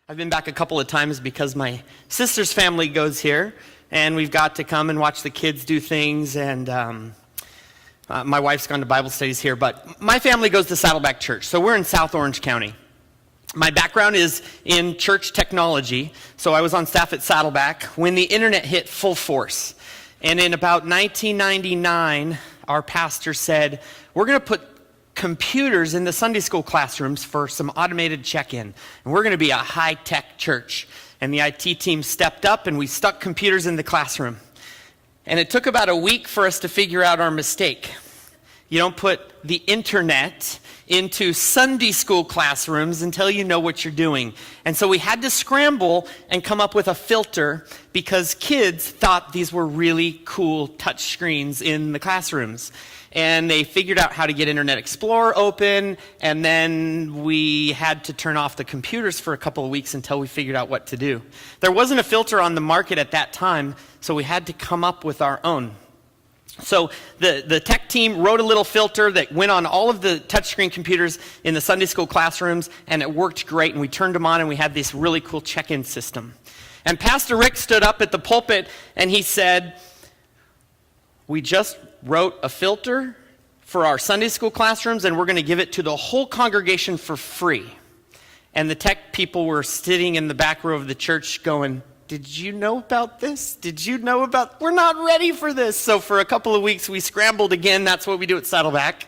I've been back a couple of times because my sister's family goes here, and we've got to come and watch the kids do things, and my wife's gone to Bible studies here, but my family goes to Saddleback Church, so we're in South Orange County. My background is in church technology, so I was on staff at Saddleback when the internet hit full force. And in about 1999, our pastor said, we're going to put computers in the Sunday school classrooms for some automated check-in. And we're going to be a high-tech church. And the IT team stepped up and we stuck computers in the classroom. And it took about a week for us to figure out our mistake. You don't put the internet into Sunday school classrooms until you know what you're doing. And so we had to scramble and come up with a filter because kids thought these were really cool touch screens in the classrooms. And they figured out how to get Internet Explorer open, and then we had to turn off the computers for a couple of weeks until we figured out what to do. There wasn't a filter on the market at that time, so we had to come up with our own. So the tech team wrote a little filter that went on all of the touchscreen computers in the Sunday school classrooms, and it worked great, and we turned them on, and we had this really cool check-in system. And Pastor Rick stood up at the pulpit, and he said, we just wrote a filter for our Sunday school classrooms, and we're going to give it to the whole congregation for free. And the tech people were sitting in the back row of the church going, did you know about this? Did you know about, we're not ready for this. So for a couple of weeks, we scrambled again. That's what we do at Saddleback.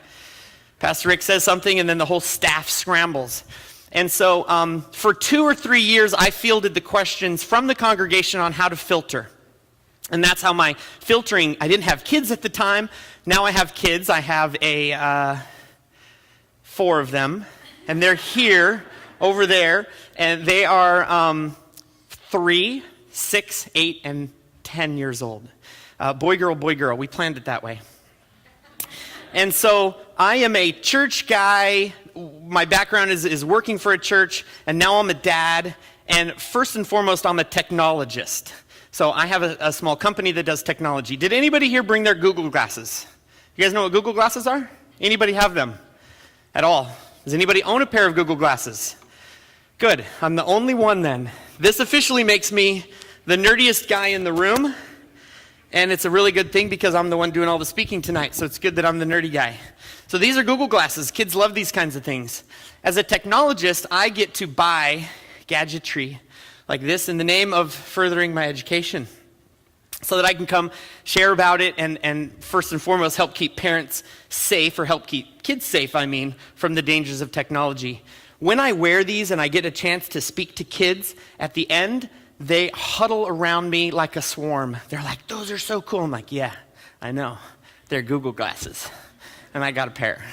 Pastor Rick says something, and then the whole staff scrambles. And so for 2 or 3 years, I fielded the questions from the congregation on how to filter. And that's how my filtering, I didn't have kids at the time. Now I have kids. I have 4 of them. And they're here, over there. And they are 3, 6, 8, and 10 years old. Boy, girl, boy, girl. We planned it that way. And so I am a church guy. My background is working for a church. And now I'm a dad. And first and foremost, I'm a technologist. So I have a small company that does technology. Did anybody here bring their Google glasses? You guys know what Google glasses are? Anybody have them at all? Does anybody own a pair of Google glasses? Good. I'm the only one then. This officially makes me the nerdiest guy in the room. And it's a really good thing because I'm the one doing all the speaking tonight. So it's good that I'm the nerdy guy. So these are Google glasses. Kids love these kinds of things. As a technologist, I get to buy gadgetry like this in the name of furthering my education so that I can come share about it and first and foremost help keep parents safe, or help keep kids safe, from the dangers of technology. When I wear these and I get a chance to speak to kids, at the end, they huddle around me like a swarm. They're like, those are so cool. I'm like, yeah, I know. They're Google glasses. And I got a pair.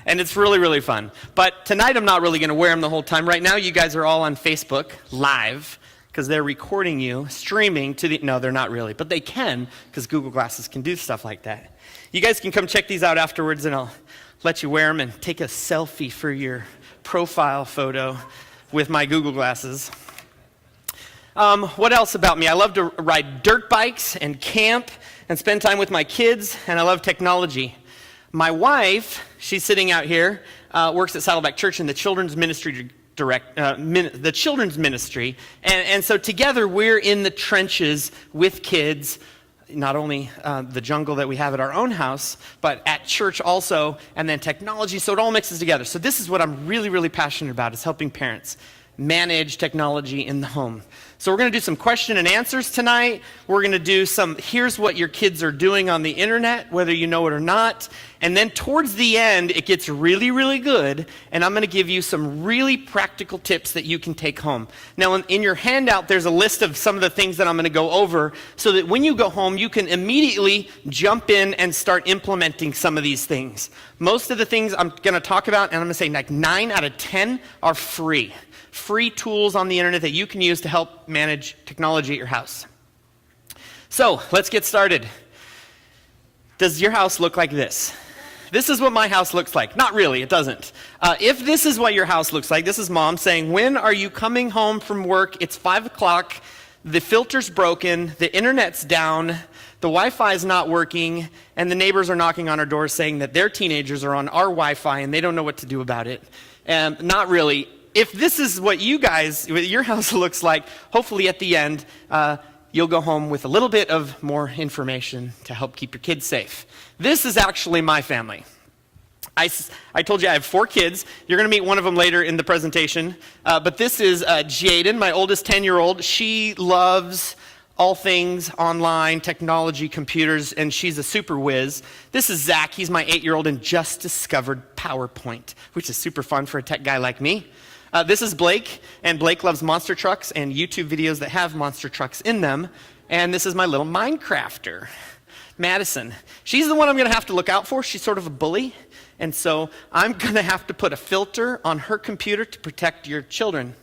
And it's really, really fun. But tonight I'm not really going to wear them the whole time. Right now you guys are all on Facebook live because they're recording you, streaming to the... No, they're not really. But they can because Google Glasses can do stuff like that. You guys can come check these out afterwards and I'll let you wear them and take a selfie for your profile photo with my Google Glasses. What else about me? I love to ride dirt bikes and camp and spend time with my kids, and I love technology. My wife, she's sitting out here, works at Saddleback Church in the children's ministry and so together we're in the trenches with kids, not only the jungle that we have at our own house, but at church also, and then technology, so it all mixes together. So this is what I'm really, really passionate about, is helping parents manage technology in the home. So we're going to do some question and answers tonight. We're going to do some, here's what your kids are doing on the internet, whether you know it or not. And then towards the end, it gets really, really good. And I'm going to give you some really practical tips that you can take home. Now, in your handout, there's a list of some of the things that I'm going to go over so that when you go home, you can immediately jump in and start implementing some of these things. Most of the things I'm going to talk about, and I'm going to say like 9 out of 10 are free. Free tools on the internet that you can use to help manage technology at your house. So, let's get started. Does your house look like this? This is what my house looks like. Not really, it doesn't. If this is what your house looks like, this is Mom saying, when are you coming home from work? It's 5 o'clock, the filter's broken, the internet's down, the Wi-Fi is not working, and the neighbors are knocking on our door saying that their teenagers are on our Wi-Fi and they don't know what to do about it. And not really. if this is what your house looks like, hopefully at the end, you'll go home with a little bit of more information to help keep your kids safe. This is actually my family. I told you I have 4 kids. You're going to meet one of them later in the presentation. But this is Jaden, my oldest 10-year-old. She loves all things online, technology, computers, and she's a super whiz. This is Zach. He's my 8-year-old and just discovered PowerPoint, which is super fun for a tech guy like me. This is Blake, and Blake loves monster trucks and YouTube videos that have monster trucks in them. And this is my little Minecrafter, Madison. She's the one I'm going to have to look out for. She's sort of a bully. And so I'm going to have to put a filter on her computer to protect your children.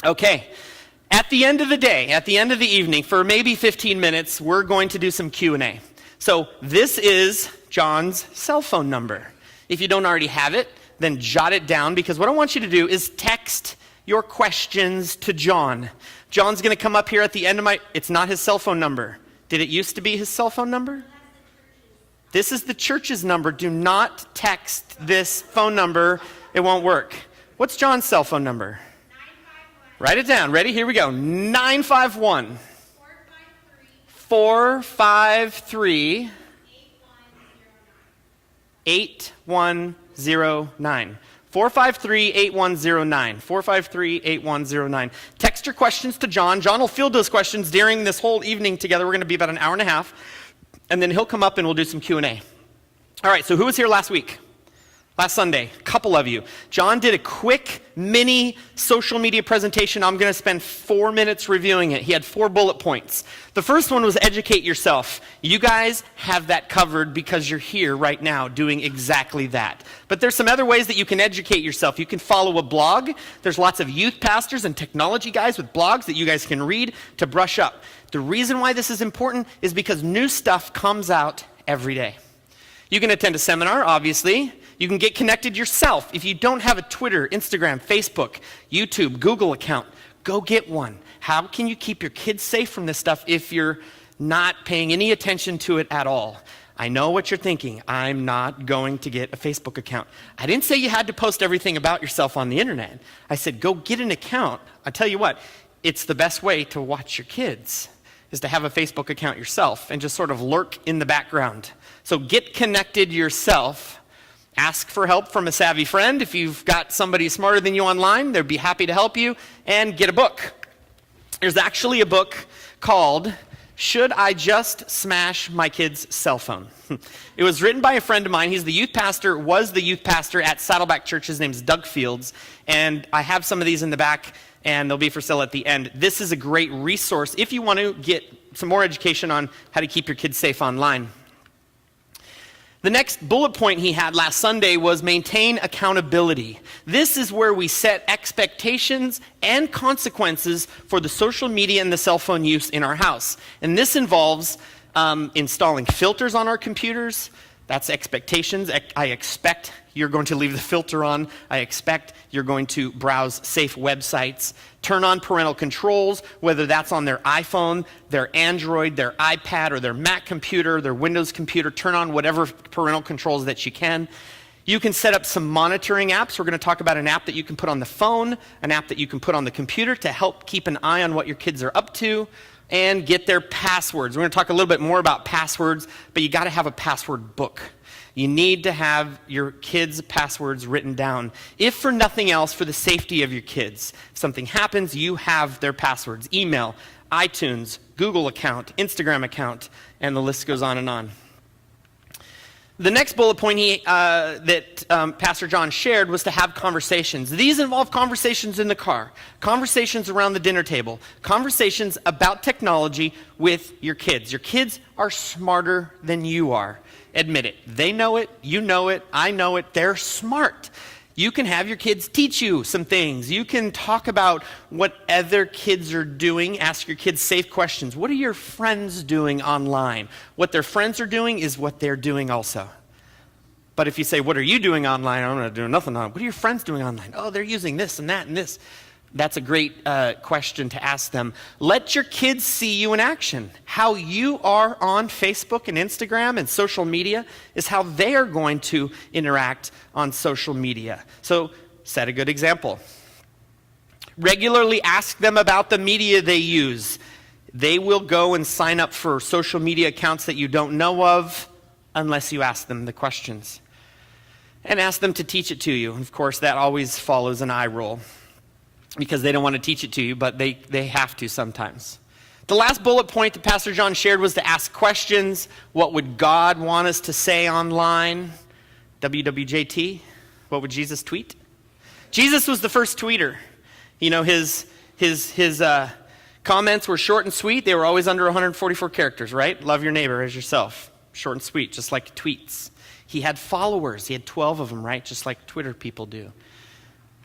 Okay. At the end of the day, at the end of the evening, for maybe 15 minutes, we're going to do some Q&A. So this is John's cell phone number. If you don't already have it, then jot it down, because what I want you to do is text your questions to John. John's going to come up here at the end of it's not his cell phone number. Did it used to be his cell phone number? This is the church's number. Do not text this phone number. It won't work. What's John's cell phone number? 951. Write it down. Ready? Here we go. 951 453 8109. 453-8109. 453-8109. Text your questions to John. John will field those questions during this whole evening together. We're going to be about an hour and a half. And then he'll come up and we'll do some Q&A. All right, so who was here last week? Last Sunday, a couple of you. John did a quick mini social media presentation. I'm going to spend 4 minutes reviewing it. He had 4 bullet points. The first one was educate yourself. You guys have that covered because you're here right now doing exactly that. But there's some other ways that you can educate yourself. You can follow a blog. There's lots of youth pastors and technology guys with blogs that you guys can read to brush up. The reason why this is important is because new stuff comes out every day. You can attend a seminar, obviously. You can get connected yourself. If you don't have a Twitter, Instagram, Facebook, YouTube, Google account, go get one. How can you keep your kids safe from this stuff if you're not paying any attention to it at all? I know what you're thinking. I'm not going to get a Facebook account. I didn't say you had to post everything about yourself on the internet. I said go get an account. I tell you what, it's the best way to watch your kids, is to have a Facebook account yourself and just sort of lurk in the background. So get connected yourself. Ask for help from a savvy friend. If you've got somebody smarter than you online, they'd be happy to help you. And get a book. There's actually a book called Should I Just Smash My Kid's Cell Phone? It was written by a friend of mine. He's the youth pastor, was the youth pastor at Saddleback Church. His name's Doug Fields. And I have some of these in the back, and they'll be for sale at the end. This is a great resource if you want to get some more education on how to keep your kids safe online. The next bullet point he had last Sunday was maintain accountability. This is where we set expectations and consequences for the social media and the cell phone use in our house. And this involves installing filters on our computers. That's expectations. I expect you're going to leave the filter on. I expect you're going to browse safe websites. Turn on parental controls, whether that's on their iPhone, their Android, their iPad, or their Mac computer, their Windows computer. Turn on whatever parental controls that you can. You can set up some monitoring apps. We're going to talk about an app that you can put on the phone, an app that you can put on the computer to help keep an eye on what your kids are up to, and get their passwords. We're going to talk a little bit more about passwords, but you got to have a password book. You need to have your kids' passwords written down. If for nothing else, for the safety of your kids. If something happens, you have their passwords. Email, iTunes, Google account, Instagram account, and the list goes on and on. The next bullet point that Pastor John shared was to have conversations. These involve conversations in the car, conversations around the dinner table, conversations about technology with your kids. Your kids are smarter than you are. Admit it. They know it. You know it. I know it. They're smart. You can have your kids teach you some things. You can talk about what other kids are doing. Ask your kids safe questions. What are your friends doing online? What their friends are doing is what they're doing also. But if you say, what are you doing online? I'm not doing nothing online. What are your friends doing online? Oh, they're using this and that and this. That's a great question to ask them. Let your kids see you in action. How you are on Facebook and Instagram and social media is how they are going to interact on social media. So set a good example. Regularly ask them about the media they use. They will go and sign up for social media accounts that you don't know of unless you ask them the questions. And ask them to teach it to you. Of course, that always follows an eye roll because they don't want to teach it to you, but they have to sometimes. The last bullet point that Pastor John shared was to ask questions. What would God want us to say online? WWJT? What would Jesus tweet? Jesus was the first tweeter. You know, his comments were short and sweet. They were always under 144 characters, right? Love your neighbor as yourself. Short and sweet, just like tweets. He had followers. He had 12 of them, right? Just like Twitter people do.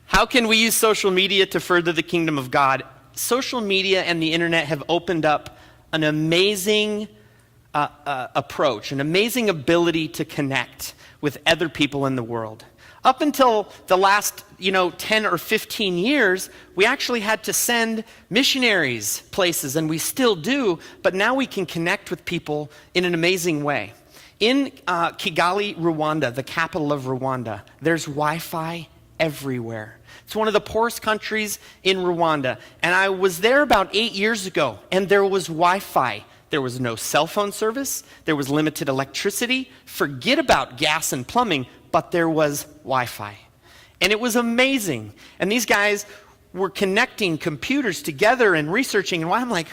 How can we use social media to further the kingdom of God? Social media and the internet have opened up an amazing approach, an amazing ability to connect with other people in the world. Up until the last, 10 or 15 years, we actually had to send missionaries places, and we still do, but now we can connect with people in an amazing way. In Kigali, Rwanda, the capital of Rwanda, there's Wi-Fi everywhere. It's one of the poorest countries in Rwanda, and I was there about 8 years ago, and there was Wi-Fi. There was no cell phone service. There was limited electricity. Forget about gas and plumbing, but there was Wi-Fi. And it was amazing. And these guys were connecting computers together and researching. And I'm like,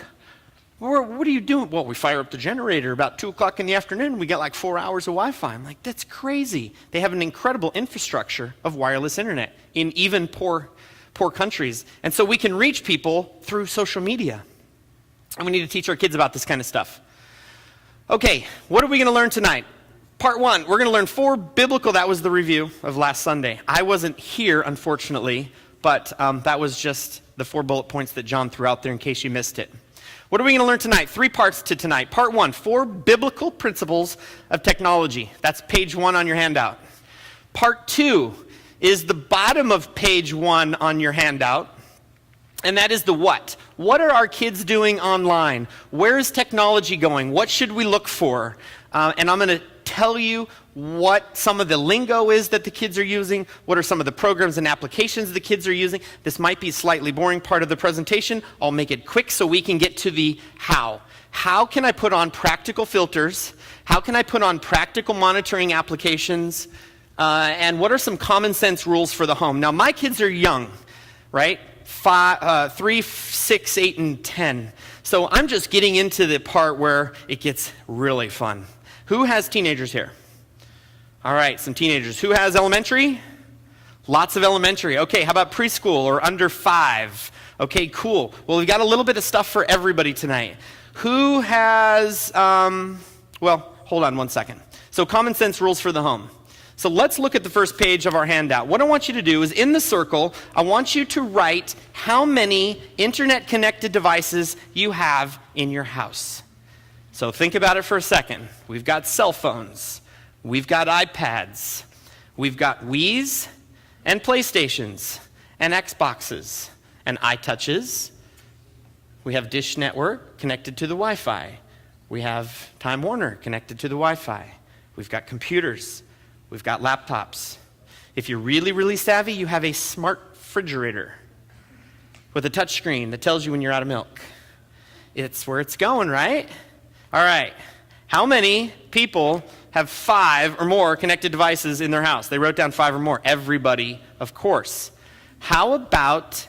what are you doing? Well, we fire up the generator about 2 o'clock in the afternoon. We get like 4 hours of Wi-Fi. I'm like, that's crazy. They have an incredible infrastructure of wireless internet in even poor countries. And so we can reach people through social media. And we need to teach our kids about this kind of stuff. Okay, what are we going to learn tonight? Part 1, we're going to learn 4 biblical, that was the review of last Sunday. I wasn't here, unfortunately, but that was just the 4 bullet points that John threw out there in case you missed it. What are we going to learn tonight? 3 parts to tonight. Part 1, 4 biblical principles of technology. That's page 1 on your handout. Part 2 is the bottom of page 1 on your handout, and that is the what. What are our kids doing online? Where is technology going? What should we look for? And I'm going to tell you what some of the lingo is that the kids are using, what are some of the programs and applications the kids are using. This might be a slightly boring part of the presentation. I'll make it quick so we can get to the how. How can I put on practical filters? How can I put on practical monitoring applications? And what are some common sense rules for the home? Now, my kids are young, right? 3, 6, 8, and 10. So I'm just getting into the part where it gets really fun. Who has teenagers here? All right, some teenagers. Who has elementary? Lots of elementary. Okay, how about preschool or under 5? Okay, cool. Well, we've got a little bit of stuff for everybody tonight. Who has, well, hold on one second. So common sense rules for the home. So let's look at the first page of our handout. What I want you to do is in the circle, I want you to write how many internet-connected devices you have in your house. So think about it for a second. We've got cell phones. We've got iPads. We've got Wiis and PlayStations and Xboxes and iTouches. We have Dish Network connected to the Wi-Fi. We have Time Warner connected to the Wi-Fi. We've got computers. We've got laptops. If you're really, really savvy, you have a smart refrigerator with a touch screen that tells you when you're out of milk. It's where it's going, right? All right. How many people have 5 or more connected devices in their house? They wrote down 5 or more. Everybody, of course. How about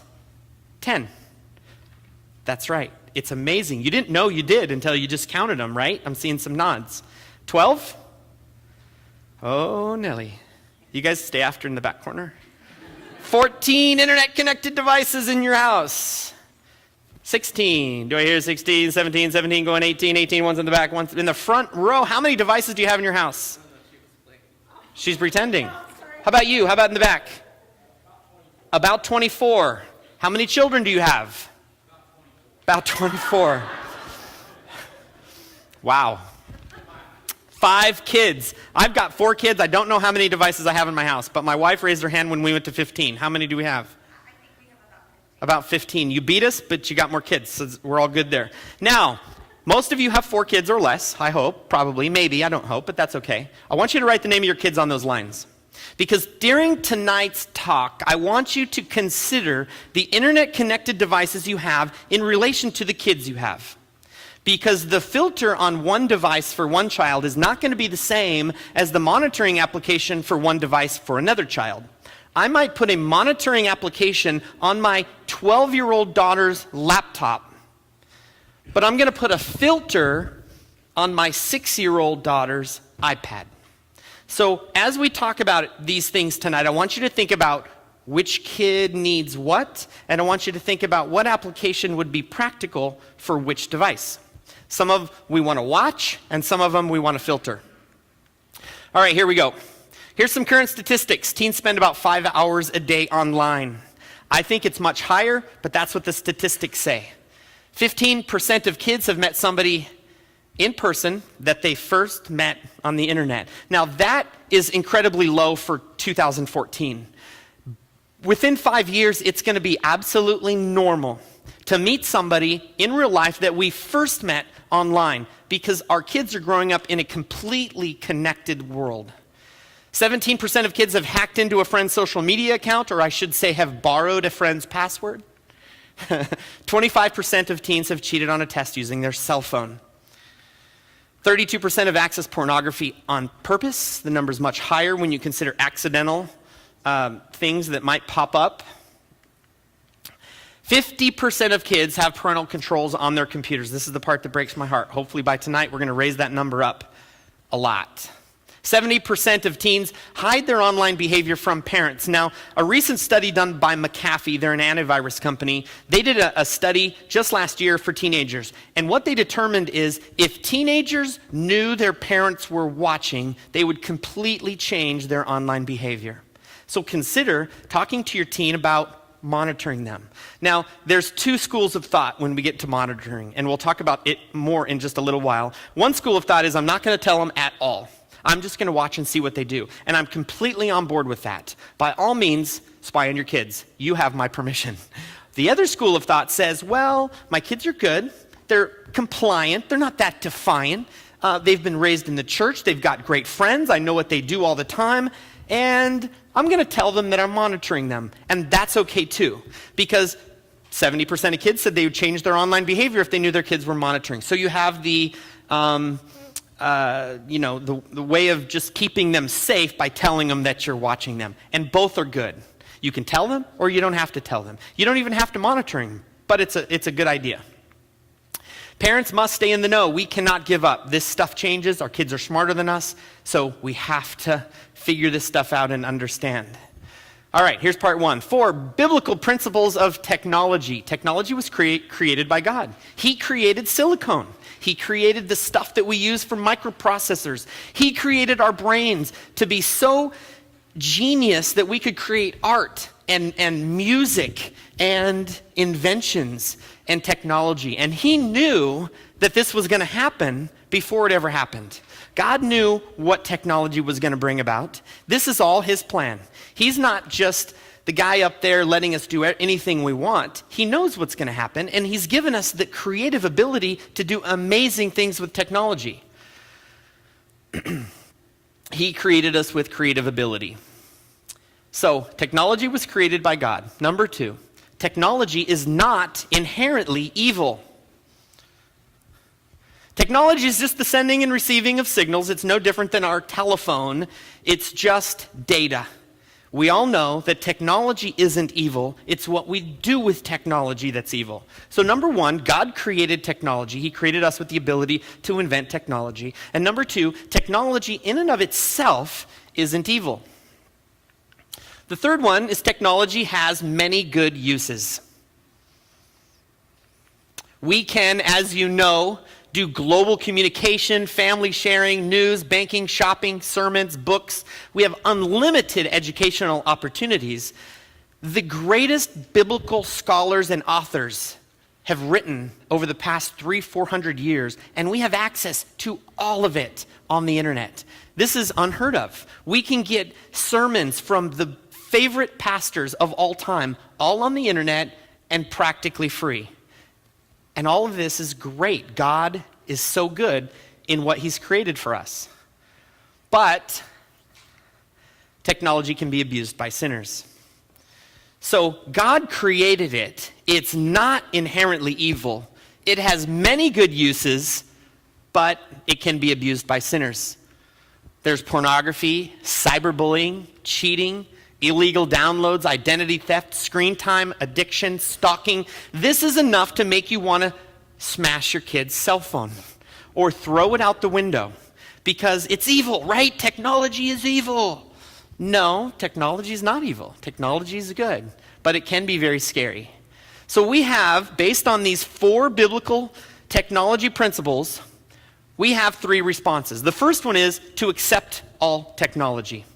10? That's right. It's amazing. You didn't know you did until you just counted them, right? I'm seeing some nods. 12? Oh, Nelly. You guys stay after in the back corner. 14 internet-connected devices in your house. 16. Do I hear 16, 17, 17 going 18, 18, one's in the back, one's in the front row. How many devices do you have in your house? She's pretending. How about you? How about in the back? About 24. How many children do you have? About 24. Wow. 5 kids. I've got 4 kids. I don't know how many devices I have in my house, but my wife raised her hand when we went to 15. How many do we have? I think we have about 15. You beat us, but you got more kids, so we're all good there. Now, most of you have 4 kids or less, I hope, probably, maybe, I don't hope, but that's okay. I want you to write the name of your kids on those lines. Because during tonight's talk, I want you to consider the internet-connected devices you have in relation to the kids you have. Because the filter on one device for one child is not going to be the same as the monitoring application for one device for another child. I might put a monitoring application on my 12-year-old daughter's laptop, but I'm going to put a filter on my 6-year-old daughter's iPad. So as we talk about these things tonight, I want you to think about which kid needs what, and I want you to think about what application would be practical for which device. Some of we want to watch, and some of them we want to filter. All right, here we go. Here's some current statistics. Teens spend about 5 hours a day online. I think it's much higher, but that's what the statistics say. 15% of kids have met somebody in person that they first met on the internet. Now that is incredibly low for 2014. Within 5 years, it's going to be absolutely normal to meet somebody in real life that we first met online, because our kids are growing up in a completely connected world. 17% of kids have hacked into a friend's social media account, or I should say have borrowed a friend's password. 25% of teens have cheated on a test using their cell phone. 32% have accessed pornography on purpose. The number is much higher when you consider accidental things that might pop up. 50% of kids have parental controls on their computers. This is the part that breaks my heart. Hopefully by tonight we're going to raise that number up a lot. 70% of teens hide their online behavior from parents. Now, a recent study done by McAfee, they're an antivirus company, they did a study just last year for teenagers. And what they determined is if teenagers knew their parents were watching, they would completely change their online behavior. So consider talking to your teen about monitoring them. Now, there's two schools of thought when we get to monitoring, and we'll talk about it more in just a little while. One school of thought is I'm not going to tell them at all. I'm just going to watch and see what they do. And I'm completely on board with that. By all means, spy on your kids. You have my permission. The other school of thought says, well, my kids are good. They're compliant. They're not that defiant. They've been raised in the church. They've got great friends. I know what they do all the time. And I'm going to tell them that I'm monitoring them. And that's okay too. Because 70% of kids said they would change their online behavior if they knew their kids were monitoring. So you have the way of just keeping them safe by telling them that you're watching them. And both are good. You can tell them or you don't have to tell them. You don't even have to monitor them, but it's a good idea. Parents must stay in the know. We cannot give up. This stuff changes. Our kids are smarter than us, so we have to figure this stuff out and understand. All right, here's part 1. 4 biblical principles of technology. Technology was created by God. He created silicone. He created the stuff that we use for microprocessors. He created our brains to be so genius that we could create art and music and inventions and technology. And he knew that this was going to happen before it ever happened. God knew what technology was going to bring about. This is all his plan. He's not just the guy up there letting us do anything we want. He knows what's going to happen, and he's given us the creative ability to do amazing things with technology. He created us with creative ability. So, technology was created by God. Number 2, technology is not inherently evil. Technology is just the sending and receiving of signals. It's no different than our telephone. It's just data. We all know that technology isn't evil. It's what we do with technology that's evil. So number 1, God created technology. He created us with the ability to invent technology. And number 2, technology in and of itself isn't evil. The third one is technology has many good uses. We can, as you know, do global communication, family sharing, news, banking, shopping, sermons, books. We have unlimited educational opportunities. The greatest biblical scholars and authors have written over the past 300-400 years, and we have access to all of it on the internet. This is unheard of. We can get sermons from the favorite pastors of all time, all on the internet and practically free. And all of this is great. God is so good in what he's created for us. But technology can be abused by sinners. So God created it. It's not inherently evil. It has many good uses, but it can be abused by sinners. There's pornography, cyberbullying, cheating, illegal downloads, identity theft, screen time, addiction, stalking. This is enough to make you want to smash your kid's cell phone or throw it out the window because it's evil, right? Technology is evil. No, technology is not evil. Technology is good, but it can be very scary. So we have, based on these 4 biblical technology principles, we have 3 responses. The first one is to accept all technology.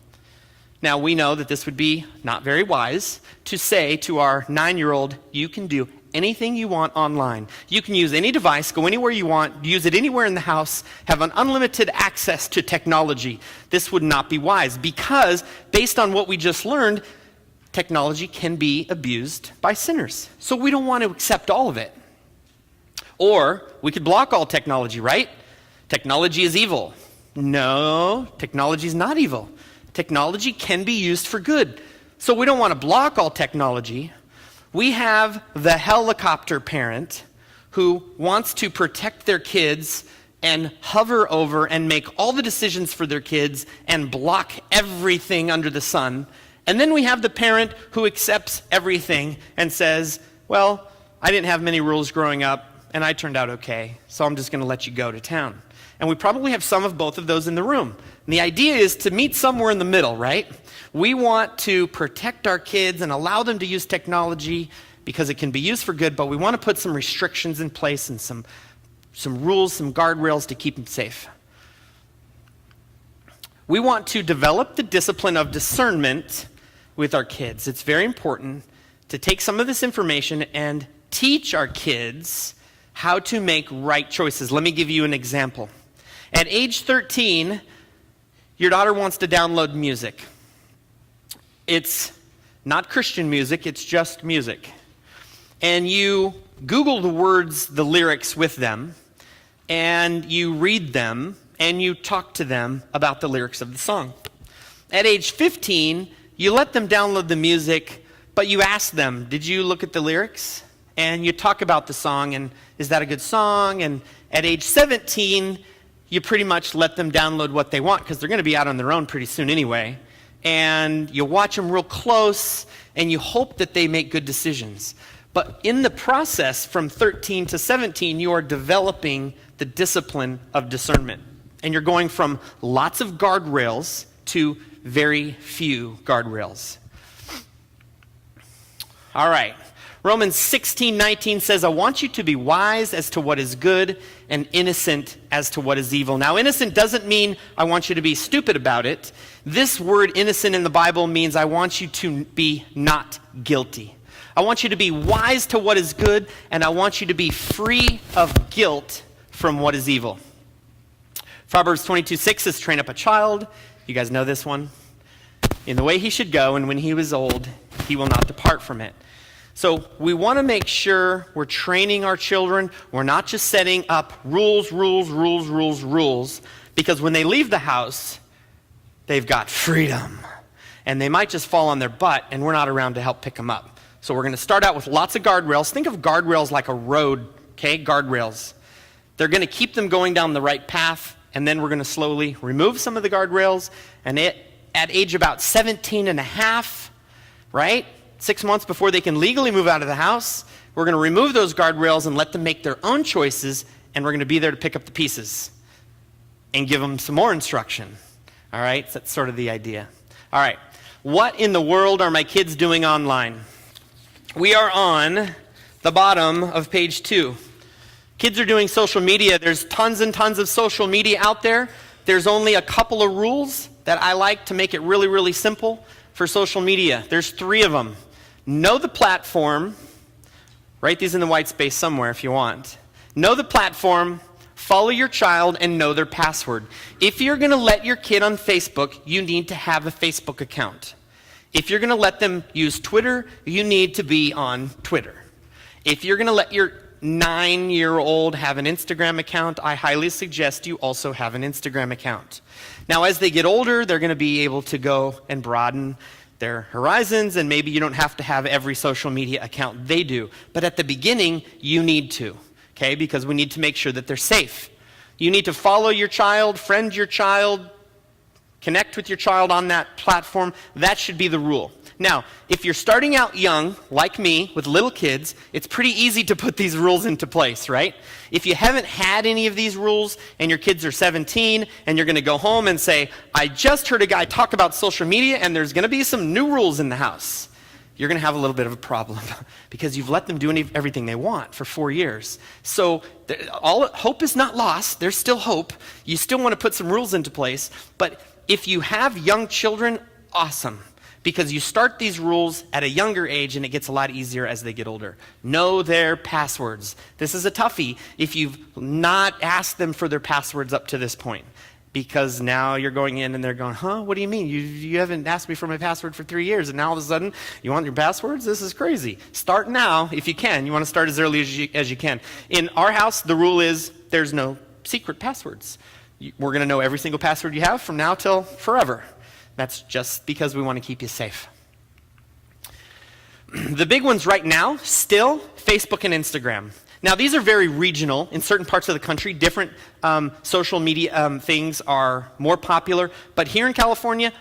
Now, we know that this would be not very wise to say to our 9-year-old, you can do anything you want online. You can use any device, go anywhere you want, use it anywhere in the house, have an unlimited access to technology. This would not be wise because, based on what we just learned, technology can be abused by sinners. So we don't want to accept all of it. Or we could block all technology, right? Technology is evil. No, technology is not evil. Technology can be used for good. So we don't want to block all technology. We have the helicopter parent who wants to protect their kids and hover over and make all the decisions for their kids and block everything under the sun. And then we have the parent who accepts everything and says, well, I didn't have many rules growing up and I turned out okay, so I'm just going to let you go to town. And we probably have some of both of those in the room. And the idea is to meet somewhere in the middle, right? We want to protect our kids and allow them to use technology because it can be used for good, but we want to put some restrictions in place and some rules, some guardrails to keep them safe. We want to develop the discipline of discernment with our kids. It's very important to take some of this information and teach our kids how to make right choices. Let me give you an example. At age 13, your daughter wants to download music. It's not Christian music, it's just music. And you Google the words, the lyrics with them, and you read them, and you talk to them about the lyrics of the song. At age 15, you let them download the music, but you ask them, did you look at the lyrics? And you talk about the song, and is that a good song? And at age 17, you pretty much let them download what they want because they're going to be out on their own pretty soon anyway. And you watch them real close, and you hope that they make good decisions. But in the process, from 13 to 17, you are developing the discipline of discernment. And you're going from lots of guardrails to very few guardrails. All right. Romans 16:19 says, I want you to be wise as to what is good and innocent as to what is evil. Now, innocent doesn't mean I want you to be stupid about it. This word innocent in the Bible means I want you to be not guilty. I want you to be wise to what is good, and I want you to be free of guilt from what is evil. Proverbs 22:6 says, train up a child. You guys know this one? In the way he should go, and when he was old, he will not depart from it. So we want to make sure we're training our children. We're not just setting up rules, because when they leave the house, they've got freedom. And they might just fall on their butt, and we're not around to help pick them up. So we're going to start out with lots of guardrails. Think of guardrails like a road, okay? Guardrails. They're going to keep them going down the right path, and then we're going to slowly remove some of the guardrails. And at age about 17 and a half, right? 6 months before they can legally move out of the house, we're going to remove those guardrails and let them make their own choices, and we're going to be there to pick up the pieces and give them some more instruction. All right? So that's sort of the idea. All right. What in the world are my kids doing online? We are on the bottom of page 2. Kids are doing social media. There's tons and tons of social media out there. There's only a couple of rules that I like to make it really, really simple for social media. There's 3 of them. Know the platform. Write these in the white space somewhere if you want. Know the platform, follow your child, and know their password. If you're going to let your kid on Facebook, you need to have a Facebook account. If you're going to let them use Twitter, you need to be on Twitter. If you're going to let your 9-year-old have an Instagram account, I highly suggest you also have an Instagram account. Now, as they get older, they're going to be able to go and broaden their horizons, and maybe you don't have to have every social media account they do. But at the beginning, you need to, okay? Because we need to make sure that they're safe. You need to follow your child, friend your child, connect with your child on that platform. That should be the rule. Now, if you're starting out young, like me, with little kids, it's pretty easy to put these rules into place, right? If you haven't had any of these rules and your kids are 17 and you're going to go home and say, I just heard a guy talk about social media and there's going to be some new rules in the house, you're going to have a little bit of a problem because you've let them do everything they want for 4 years. So hope is not lost. There's still hope. You still want to put some rules into place. But if you have young children, awesome. Because you start these rules at a younger age and it gets a lot easier as they get older. Know their passwords. This is a toughie if you've not asked them for their passwords up to this point. Because now you're going in and they're going, huh, what do you mean? You haven't asked me for my password for 3 years and now all of a sudden you want your passwords? This is crazy. Start now if you can. You want to start as early as you can. In our house, the rule is there's no secret passwords. We're going to know every single password you have from now till forever. That's just because we want to keep you safe. The big ones right now, still, Facebook and Instagram. Now, these are very regional. In certain parts of the country, different social media things are more popular. But here in California,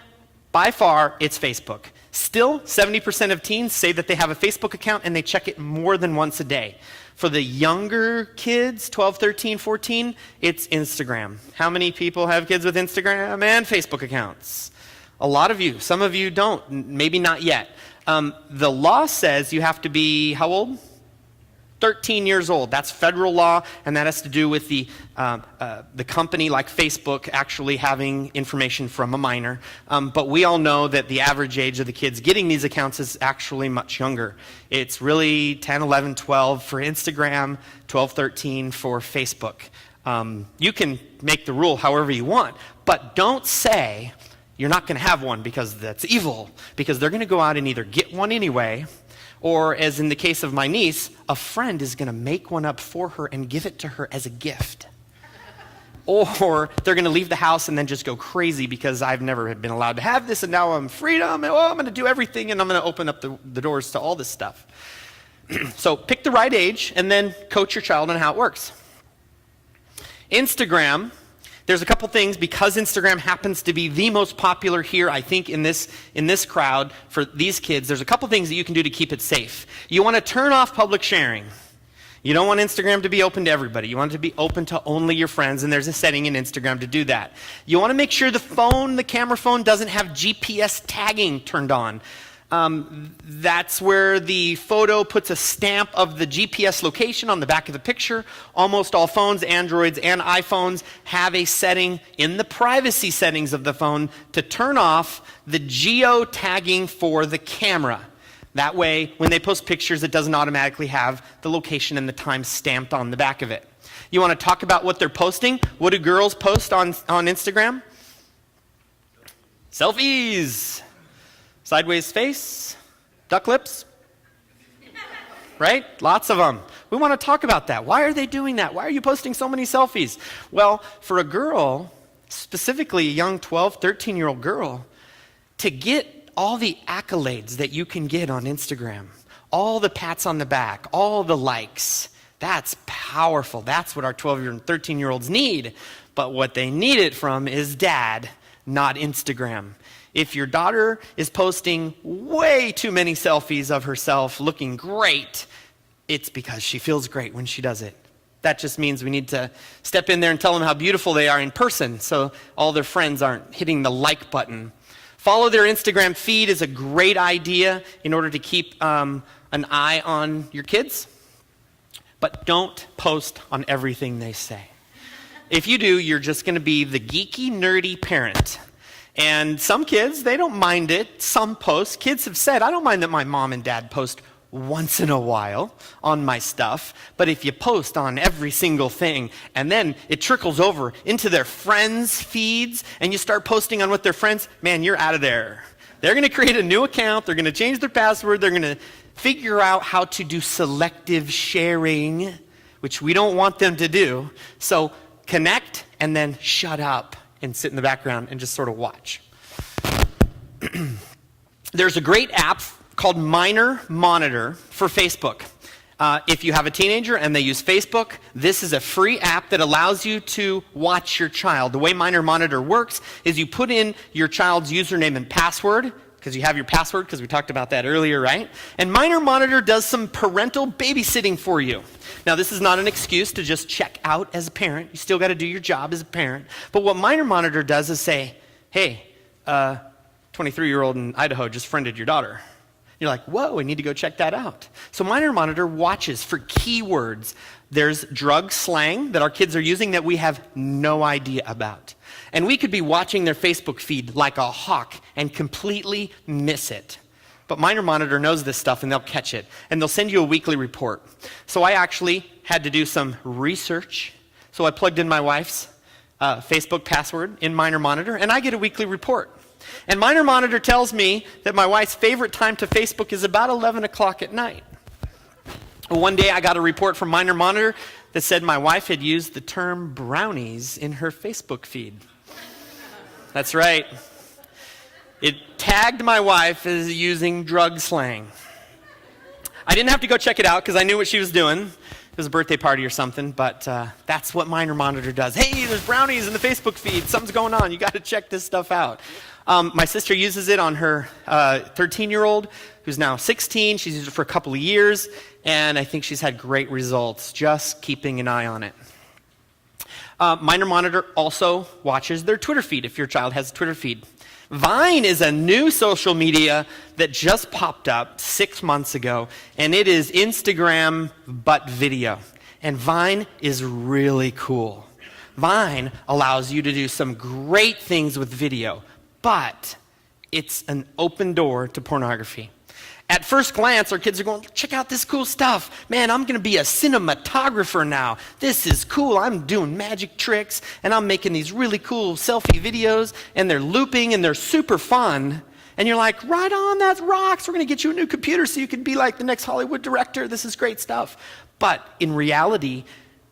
by far, it's Facebook. Still, 70% of teens say that they have a Facebook account and they check it more than once a day. For the younger kids, 12, 13, 14, it's Instagram. How many people have kids with Instagram and Facebook accounts? A lot of you. Some of you don't. Maybe not yet. The law says you have to be, how old? 13 years old. That's federal law, and that has to do with the company like Facebook actually having information from a minor. But we all know that the average age of the kids getting these accounts is actually much younger. It's really 10, 11, 12 for Instagram, 12, 13 for Facebook. You can make the rule however you want, but don't say you're not going to have one because that's evil, because they're going to go out and either get one anyway, or as in the case of my niece, a friend is going to make one up for her and give it to her as a gift. Or they're going to leave the house and then just go crazy because I've never been allowed to have this and now I'm freedom and I'm going to do everything and I'm going to open up the doors to all this stuff. So pick the right age and then coach your child on how it works. Instagram. There's a couple things, because Instagram happens to be the most popular here, I think, in this crowd for these kids, there's a couple things that you can do to keep it safe. You want to turn off public sharing. You don't want Instagram to be open to everybody. You want it to be open to only your friends, and there's a setting in Instagram to do that. You want to make sure the camera phone doesn't have GPS tagging turned on. That's where the photo puts a stamp of the GPS location on the back of the picture. Almost all phones, Androids and iPhones, have a setting in the privacy settings of the phone to turn off the geo-tagging for the camera. That way, when they post pictures, it doesn't automatically have the location and the time stamped on the back of it. You want to talk about what they're posting? What do girls post on Instagram? Selfies. Sideways face, duck lips, right? Lots of them. We want to talk about that. Why are they doing that? Why are you posting so many selfies? Well, for a girl, specifically a young 12, 13-year-old girl, to get all the accolades that you can get on Instagram, all the pats on the back, all the likes, that's powerful. That's what our 12-year and 13-year-olds need. But what they need it from is dad, not Instagram. If your daughter is posting way too many selfies of herself looking great, it's because she feels great when she does it. That just means we need to step in there and tell them how beautiful they are in person so all their friends aren't hitting the like button. Follow their Instagram feed is a great idea in order to keep an eye on your kids. But don't post on everything they say. If you do, you're just going to be the geeky, nerdy parent. And some kids, they don't mind it. Some post. Kids have said, I don't mind that my mom and dad post once in a while on my stuff. But if you post on every single thing, and then it trickles over into their friends' feeds, and you start posting on what their friends, man, you're out of there. They're going to create a new account. They're going to change their password. They're going to figure out how to do selective sharing. which we don't want them to do. So connect and then shut up and sit in the background and just sort of watch. There's a great app called Minor Monitor for Facebook. If you have a teenager and they use Facebook, this is a free app that allows you to watch your child. The way Minor Monitor works is you put in your child's username and password, because you have your password, because we talked about that earlier, right? And Minor Monitor does some parental babysitting for you. Now, this is not an excuse to just check out as a parent. You still got to do your job as a parent. But what Minor Monitor does is say, hey, 23-year-old in Idaho just friended your daughter. You're like, whoa, I need to go check that out. So Minor Monitor watches for keywords. There's drug slang that our kids are using that we have no idea about. And we could be watching their Facebook feed like a hawk and completely miss it. But Minor Monitor knows this stuff and they'll catch it. And they'll send you a weekly report. So I actually had to do some research. So I plugged in my wife's Facebook password in Minor Monitor and I get a weekly report. And Minor Monitor tells me that my wife's favorite time to Facebook is about 11 o'clock at night. One day I got a report from Minor Monitor that said my wife had used the term brownies in her Facebook feed. That's right. It tagged my wife as using drug slang. I didn't have to go check it out because I knew what she was doing. It was a birthday party or something, but that's what Minor Monitor does. Hey, there's brownies in the Facebook feed. Something's going on. You got to check this stuff out. My sister uses it on her 13-year-old, who's now 16. She's used it for a couple of years, and I think she's had great results just keeping an eye on it. Minor Monitor also watches their Twitter feed if your child has a Twitter feed. Vine is a new social media that just popped up 6 months ago, and it is Instagram but video. And Vine is really cool. Vine allows you to do some great things with video, but it's an open door to pornography. At first glance, our kids are going, check out this cool stuff. Man, I'm going to be a cinematographer now. This is cool. I'm doing magic tricks, and I'm making these really cool selfie videos, and they're looping, and they're super fun. And you're like, right on, that rocks. We're going to get you a new computer so you can be like the next Hollywood director. This is great stuff. But in reality,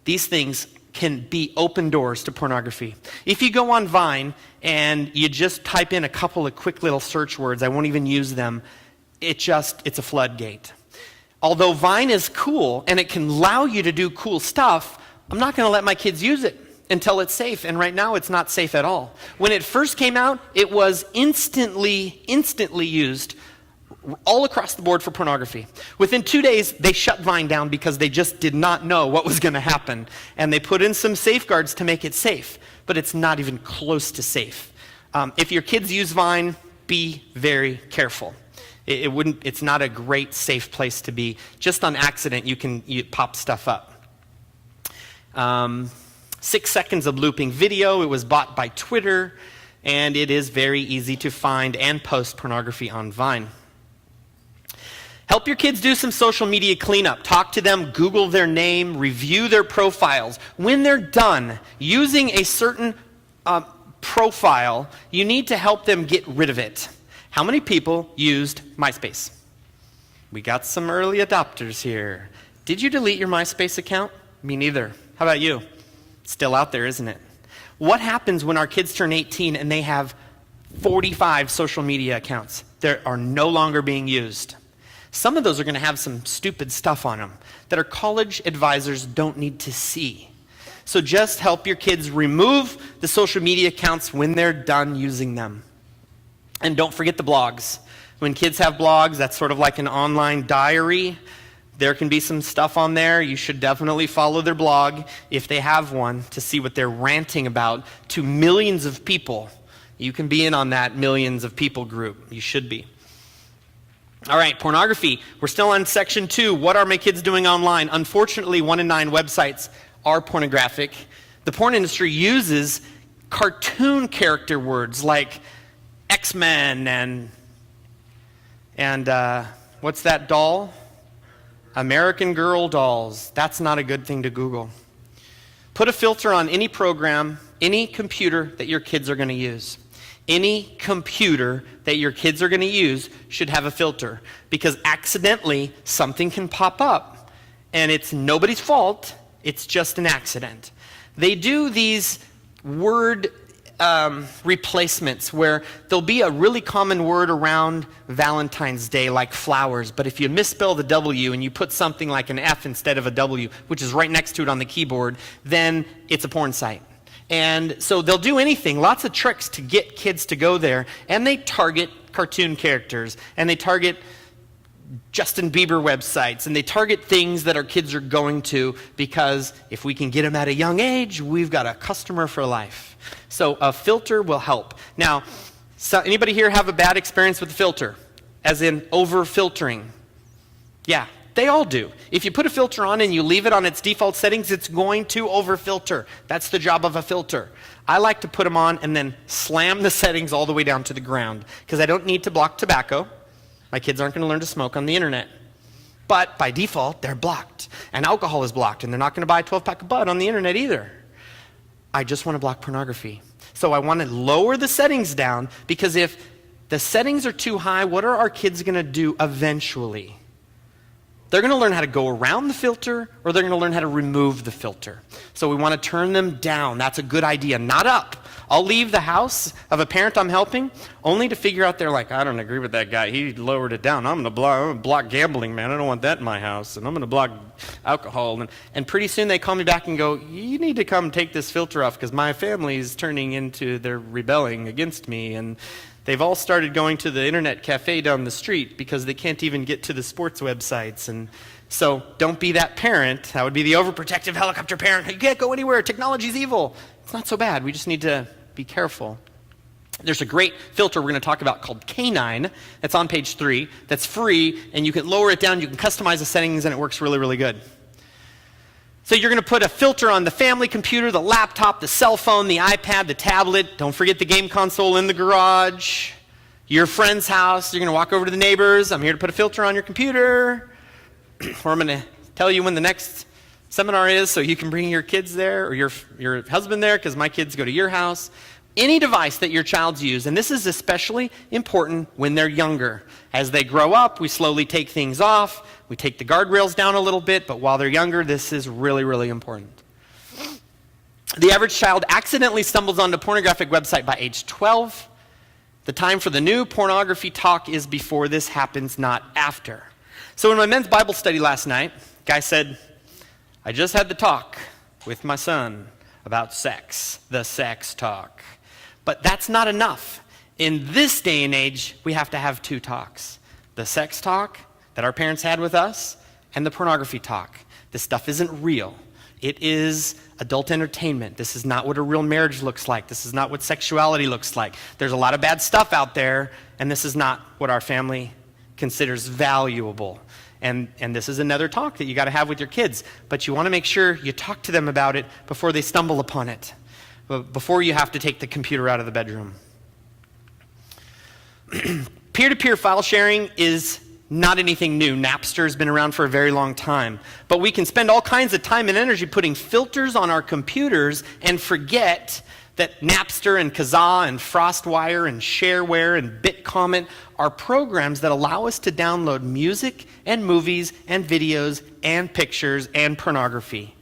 these things can be open doors to pornography. If you go on Vine and you just type in a couple of quick little search words, I won't even use them, it's a floodgate. Although Vine is cool and it can allow you to do cool stuff, I'm not going to let my kids use it until it's safe. And right now it's not safe at all. When it first came out, it was instantly used all across the board for pornography. Within 2 days, they shut Vine down because they just did not know what was going to happen. And they put in some safeguards to make it safe, but it's not even close to safe. If your kids use Vine, be very careful. It's not a great, safe place to be. Just on accident, you pop stuff up. 6 seconds of looping video. It was bought by Twitter, and it is very easy to find and post pornography on Vine. Help your kids do some social media cleanup. Talk to them, Google their name, review their profiles. When they're done using a certain profile, you need to help them get rid of it. How many people used MySpace? We got some early adopters here. Did you delete your MySpace account? Me neither. How about you? It's still out there, isn't it? What happens when our kids turn 18 and they have 45 social media accounts that are no longer being used? Some of those are going to have some stupid stuff on them that our college advisors don't need to see. So just help your kids remove the social media accounts when they're done using them. And don't forget the blogs. When kids have blogs, that's sort of like an online diary. There can be some stuff on there. You should definitely follow their blog if they have one to see what they're ranting about to millions of people. You can be in on that millions of people group. You should be. All right, pornography. We're still on section 2. What are my kids doing online? Unfortunately, 1 in 9 websites are pornographic. The porn industry uses cartoon character words like X-Men and what's that doll? American Girl dolls. That's not a good thing to Google. Put a filter on any program, any computer that your kids are going to use. Any computer that your kids are going to use should have a filter, because accidentally something can pop up and it's nobody's fault It's just an accident. They do these word replacements where there'll be a really common word around Valentine's Day like flowers, but if you misspell the W and you put something like an F instead of a W, which is right next to it on the keyboard, then it's a porn site. And so they'll do anything, lots of tricks to get kids to go there, and they target cartoon characters, and they target Justin Bieber websites, and they target things that our kids are going to, because if we can get them at a young age, we've got a customer for life. So a filter will help. Now, so anybody here have a bad experience with the filter? As in over-filtering? Yeah, they all do. If you put a filter on and you leave it on its default settings, it's going to over-filter. That's the job of a filter. I like to put them on and then slam the settings all the way down to the ground, because I don't need to block tobacco. My kids aren't going to learn to smoke on the internet. But by default, they're blocked. And alcohol is blocked, and they're not going to buy a 12-pack of Bud on the internet either. I just want to block pornography. So I want to lower the settings down, because if the settings are too high, what are our kids going to do eventually? They're going to learn how to go around the filter, or they're going to learn how to remove the filter. So we want to turn them down. That's a good idea, not up. I'll leave the house of a parent I'm helping only to figure out they're like, I don't agree with that guy. He lowered it down. I'm going to block gambling, man. I don't want that in my house. And I'm going to block alcohol. And pretty soon they call me back and go, you need to come take this filter off, because my family's turning into, they're rebelling against me. And they've all started going to the internet cafe down the street because they can't even get to the sports websites. And so don't be that parent. That would be the overprotective helicopter parent. You can't go anywhere. Technology's evil. It's not so bad. We just need to be careful. There's a great filter we're going to talk about called Canine. That's on page 3. That's free, and you can lower it down. You can customize the settings, and it works really, really good. So you're going to put a filter on the family computer, the laptop, the cell phone, the iPad, the tablet. Don't forget the game console in the garage, your friend's house. You're going to walk over to the neighbors. I'm here to put a filter on your computer. Or I'm going to tell you when the next seminar is so you can bring your kids there, or your husband there, because my kids go to your house. Any device that your child's used, and this is especially important when they're younger. As they grow up, we slowly take things off. We take the guardrails down a little bit, but while they're younger, this is really, really important. The average child accidentally stumbles onto a pornographic website by age 12. The time for the new pornography talk is before this happens, not after. So in my men's Bible study last night, guy said, I just had the talk with my son about sex, the sex talk. But that's not enough. In this day and age, we have to have 2 talks. The sex talk that our parents had with us, and the pornography talk. This stuff isn't real. It is adult entertainment. This is not what a real marriage looks like. This is not what sexuality looks like. There's a lot of bad stuff out there, and this is not what our family considers valuable. And this is another talk that you got to have with your kids. But you want to make sure you talk to them about it before they stumble upon it, before you have to take the computer out of the bedroom. Peer-to-peer file sharing is not anything new. Napster has been around for a very long time. But we can spend all kinds of time and energy putting filters on our computers and forget that Napster and Kazaa and FrostWire and Shareware and BitComment are programs that allow us to download music and movies and videos and pictures and pornography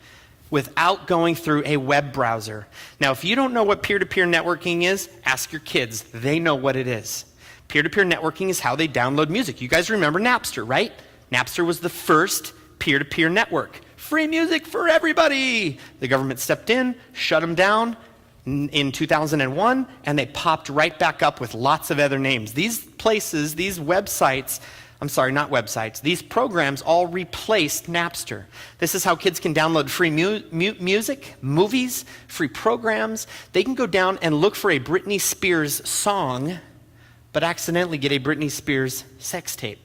without going through a web browser. Now, if you don't know what peer-to-peer networking is, ask your kids. They know what it is. Peer-to-peer networking is how they download music. You guys remember Napster, right? Napster was the first peer-to-peer network. Free music for everybody. The government stepped in, shut them down in 2001, and they popped right back up with lots of other names. These places, these websites, these programs all replaced Napster. This is how kids can download free music, movies, free programs. They can go down and look for a Britney Spears song, but accidentally get a Britney Spears sex tape.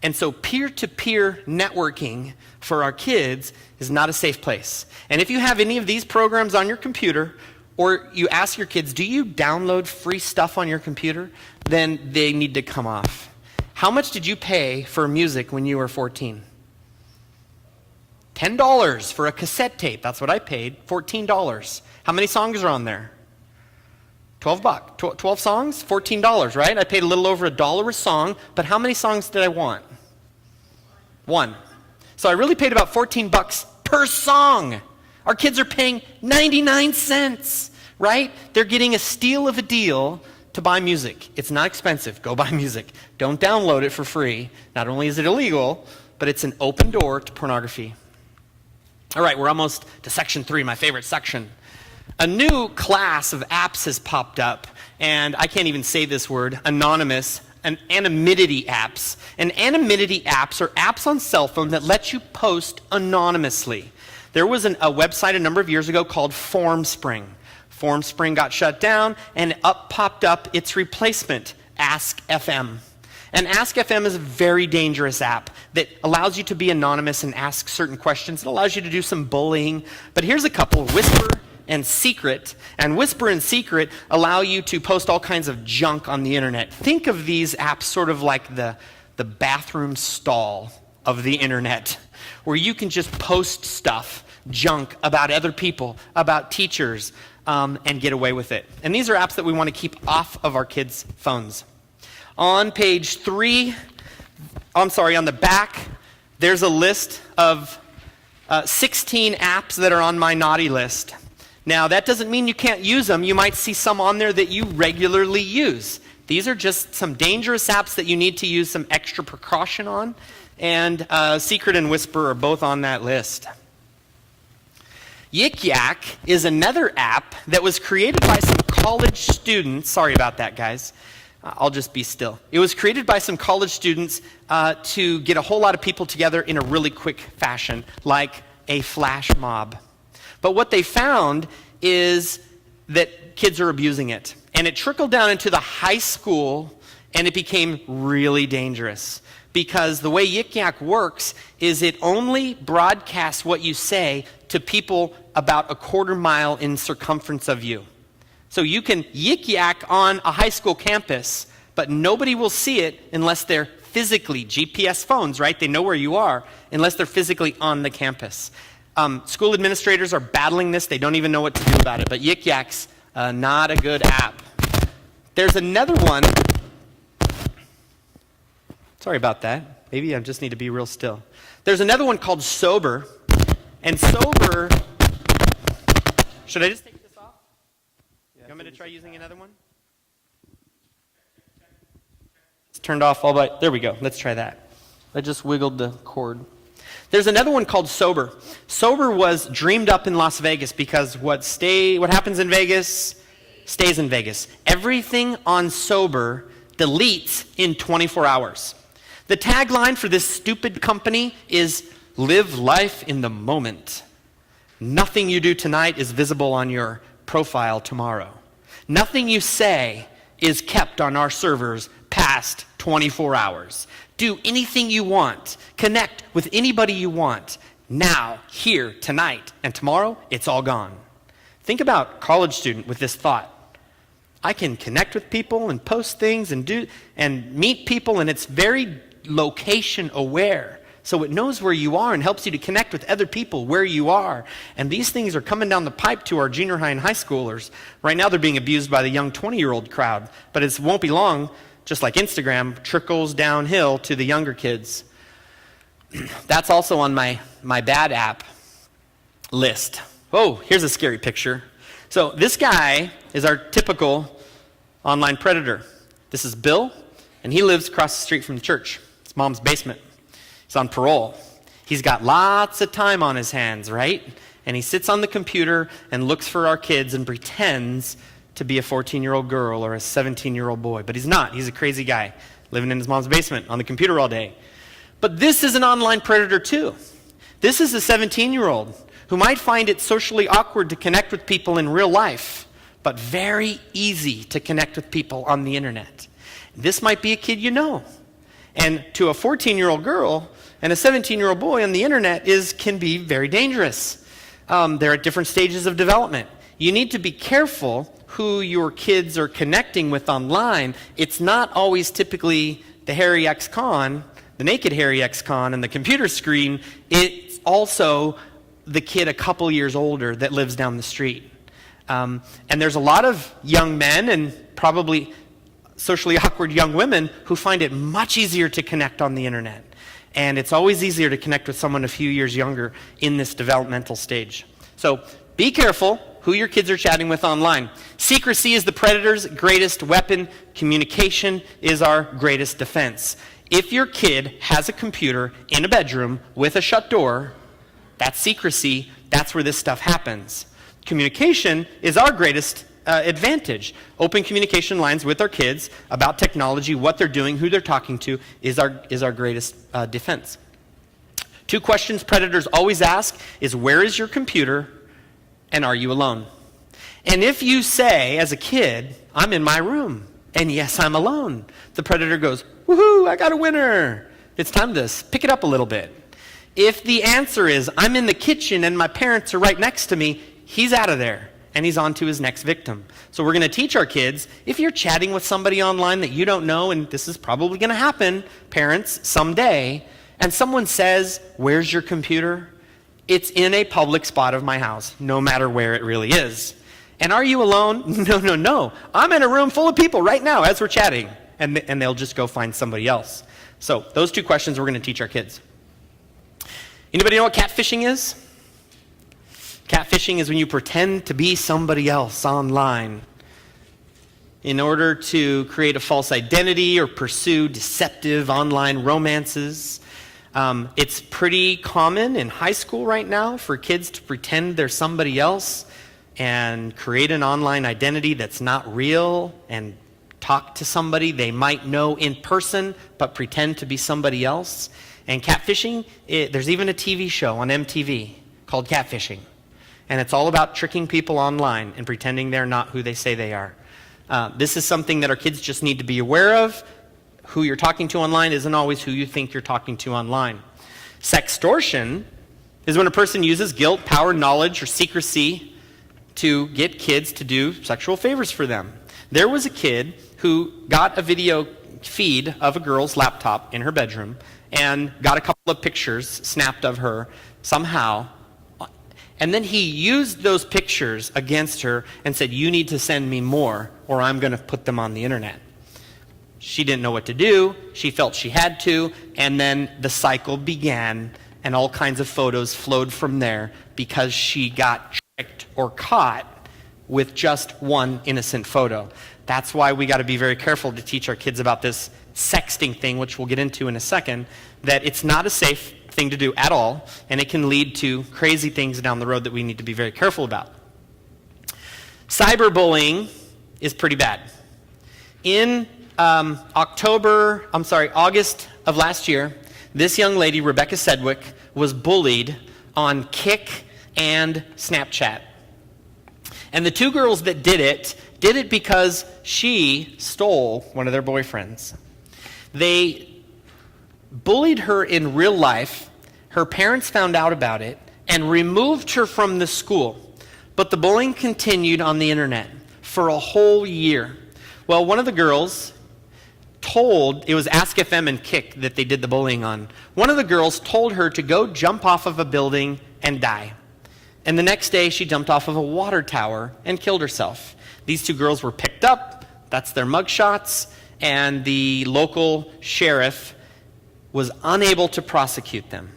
And so peer-to-peer networking for our kids is not a safe place. And if you have any of these programs on your computer, or you ask your kids, do you download free stuff on your computer? Then they need to come off. How much did you pay for music when you were 14? $10 for a cassette tape. That's what I paid, $14. How many songs are on there? 12 bucks. 12 songs, $14, right? I paid a little over $1 a song, but how many songs did I want? 1. So I really paid about 14 bucks per song. Our kids are paying 99 cents, right? They're getting a steal of a deal to buy music. It's not expensive. Go buy music. Don't download it for free. Not only is it illegal, but it's an open door to pornography. All right, we're almost to section 3, my favorite section. A new class of apps has popped up, and I can't even say this word, anonymous, anonymity apps. And anonymity apps are apps on cell phone that let you post anonymously. There was a website a number of years ago called FormSpring. FormSpring got shut down, and popped up its replacement, Ask FM. And Ask FM is a very dangerous app that allows you to be anonymous and ask certain questions. It allows you to do some bullying. But here's a couple, Whisper and Secret. And Whisper and Secret allow you to post all kinds of junk on the internet. Think of these apps sort of like the bathroom stall of the internet, where you can just post stuff, junk about other people, about teachers, and get away with it. And these are apps that we want to keep off of our kids' phones. On page 3, on the back, there's a list of 16 apps that are on my naughty list. Now, that doesn't mean you can't use them. You might see some on there that you regularly use. These are just some dangerous apps that you need to use some extra precaution on. And Secret and Whisper are both on that list. Yik Yak is another app that was created by some college students. Sorry about that, guys. I'll just be still. It was created by some college students to get a whole lot of people together in a really quick fashion, like a flash mob. But what they found is that kids are abusing it. And it trickled down into the high school, and it became really dangerous. Because the way Yik Yak works is it only broadcasts what you say to people about a quarter mile in circumference of you. So you can Yik Yak on a high school campus, but nobody will see it unless they're physically, GPS phones, right? They know where you are, unless they're physically on the campus. School administrators are battling this. They don't even know what to do about it. But Yik Yak's not a good app. There's another one. Sorry about that. Maybe I just need to be real still. There's another one called Sober. And Sober, should I just take this off? You want me to try using another one? It's turned off all by, there we go. Let's try that. I just wiggled the cord. There's another one called Sober. Sober was dreamed up in Las Vegas because what happens in Vegas stays in Vegas. Everything on Sober deletes in 24 hours. The tagline for this stupid company is, live life in the moment. Nothing you do tonight is visible on your profile tomorrow. Nothing you say is kept on our servers past 24 hours. Do anything you want. Connect with anybody you want. Now, here, tonight, and tomorrow, it's all gone. Think about a college student with this thought. I can connect with people and post things and meet people, and it's very location aware. So it knows where you are and helps you to connect with other people where you are. And these things are coming down the pipe to our junior high and high schoolers. Right now they're being abused by the young 20-year-old crowd. But it won't be long, just like Instagram, trickles downhill to the younger kids. That's also on my bad app list. Oh, here's a scary picture. So this guy is our typical online predator. This is Bill, and he lives across the street from the church. It's mom's basement. He's on parole. He's got lots of time on his hands, right? And he sits on the computer and looks for our kids and pretends to be a 14-year-old girl or a 17-year-old boy. But he's not. He's a crazy guy living in his mom's basement on the computer all day. But this is an online predator too. This is a 17-year-old who might find it socially awkward to connect with people in real life, but very easy to connect with people on the internet. This might be a kid you know. And to a 14-year-old girl and a 17-year-old boy on the internet can be very dangerous. They're at different stages of development. You need to be careful who your kids are connecting with online. It's not always typically the hairy ex-con, the naked hairy ex-con and the computer screen. It's also the kid a couple years older that lives down the street. And there's a lot of young men and probably socially awkward young women who find it much easier to connect on the internet. And it's always easier to connect with someone a few years younger in this developmental stage. So be careful who your kids are chatting with online. Secrecy is the predator's greatest weapon. Communication is our greatest defense. If your kid has a computer in a bedroom with a shut door, that's secrecy. That's where this stuff happens. Communication is our greatest advantage. Open communication lines with our kids about technology, what they're doing, who they're talking to, is our greatest defense. 2 questions predators always ask is, where is your computer, and are you alone? And if you say, as a kid, I'm in my room, and yes, I'm alone, the predator goes, woohoo, I got a winner. It's time to pick it up a little bit. If the answer is, I'm in the kitchen and my parents are right next to me, he's out of there. And he's on to his next victim. So we're going to teach our kids, if you're chatting with somebody online that you don't know, and this is probably going to happen, parents, someday, and someone says, where's your computer? It's in a public spot of my house, no matter where it really is. And are you alone? No. I'm in a room full of people right now as we're chatting. And they'll just go find somebody else. So those 2 questions we're going to teach our kids. Anybody know what catfishing is? Catfishing is when you pretend to be somebody else online in order to create a false identity or pursue deceptive online romances. It's pretty common in high school right now for kids to pretend they're somebody else and create an online identity that's not real and talk to somebody they might know in person but pretend to be somebody else. And catfishing, there's even a TV show on MTV called Catfishing. And it's all about tricking people online and pretending they're not who they say they are. This is something that our kids just need to be aware of. Who you're talking to online isn't always who you think you're talking to online. Sextortion is when a person uses guilt, power, knowledge, or secrecy to get kids to do sexual favors for them. There was a kid who got a video feed of a girl's laptop in her bedroom and got a couple of pictures snapped of her somehow. And then he used those pictures against her and said, you need to send me more or I'm going to put them on the internet. She didn't know what to do. She felt she had to. And then the cycle began and all kinds of photos flowed from there because she got tricked or caught with just one innocent photo. That's why we got to be very careful to teach our kids about this sexting thing, which we'll get into in a second, that it's not a safe thing to do at all, and it can lead to crazy things down the road that we need to be very careful about. Cyberbullying is pretty bad. In August of last year, this young lady, Rebecca Sedgwick, was bullied on Kik and Snapchat. And the 2 girls that did it because she stole one of their boyfriends. They bullied her in real life. Her parents found out about it and removed her from the school. But the bullying continued on the internet for a whole year. Well, one of the girls it was Ask FM and Kik that they did the bullying on. One of the girls told her to go jump off of a building and die. And the next day she jumped off of a water tower and killed herself. These 2 girls were picked up. That's their mugshots. And the local sheriff was unable to prosecute them.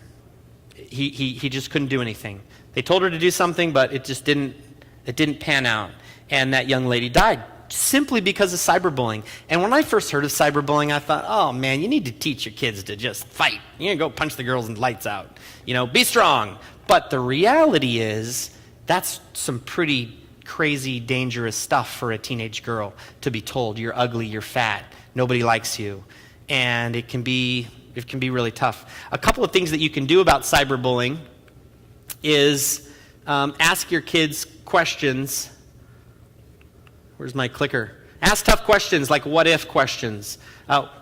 He just couldn't do anything. They told her to do something, but it didn't pan out. And that young lady died simply because of cyberbullying. And when I first heard of cyberbullying, I thought, oh man, you need to teach your kids to just fight. You know, go punch the girls and lights out. You know, be strong. But the reality is, that's some pretty crazy, dangerous stuff for a teenage girl to be told, you're ugly, you're fat, nobody likes you. And it can be really tough. A couple of things that you can do about cyberbullying is ask your kids questions. Where's my clicker? Ask tough questions like what if questions.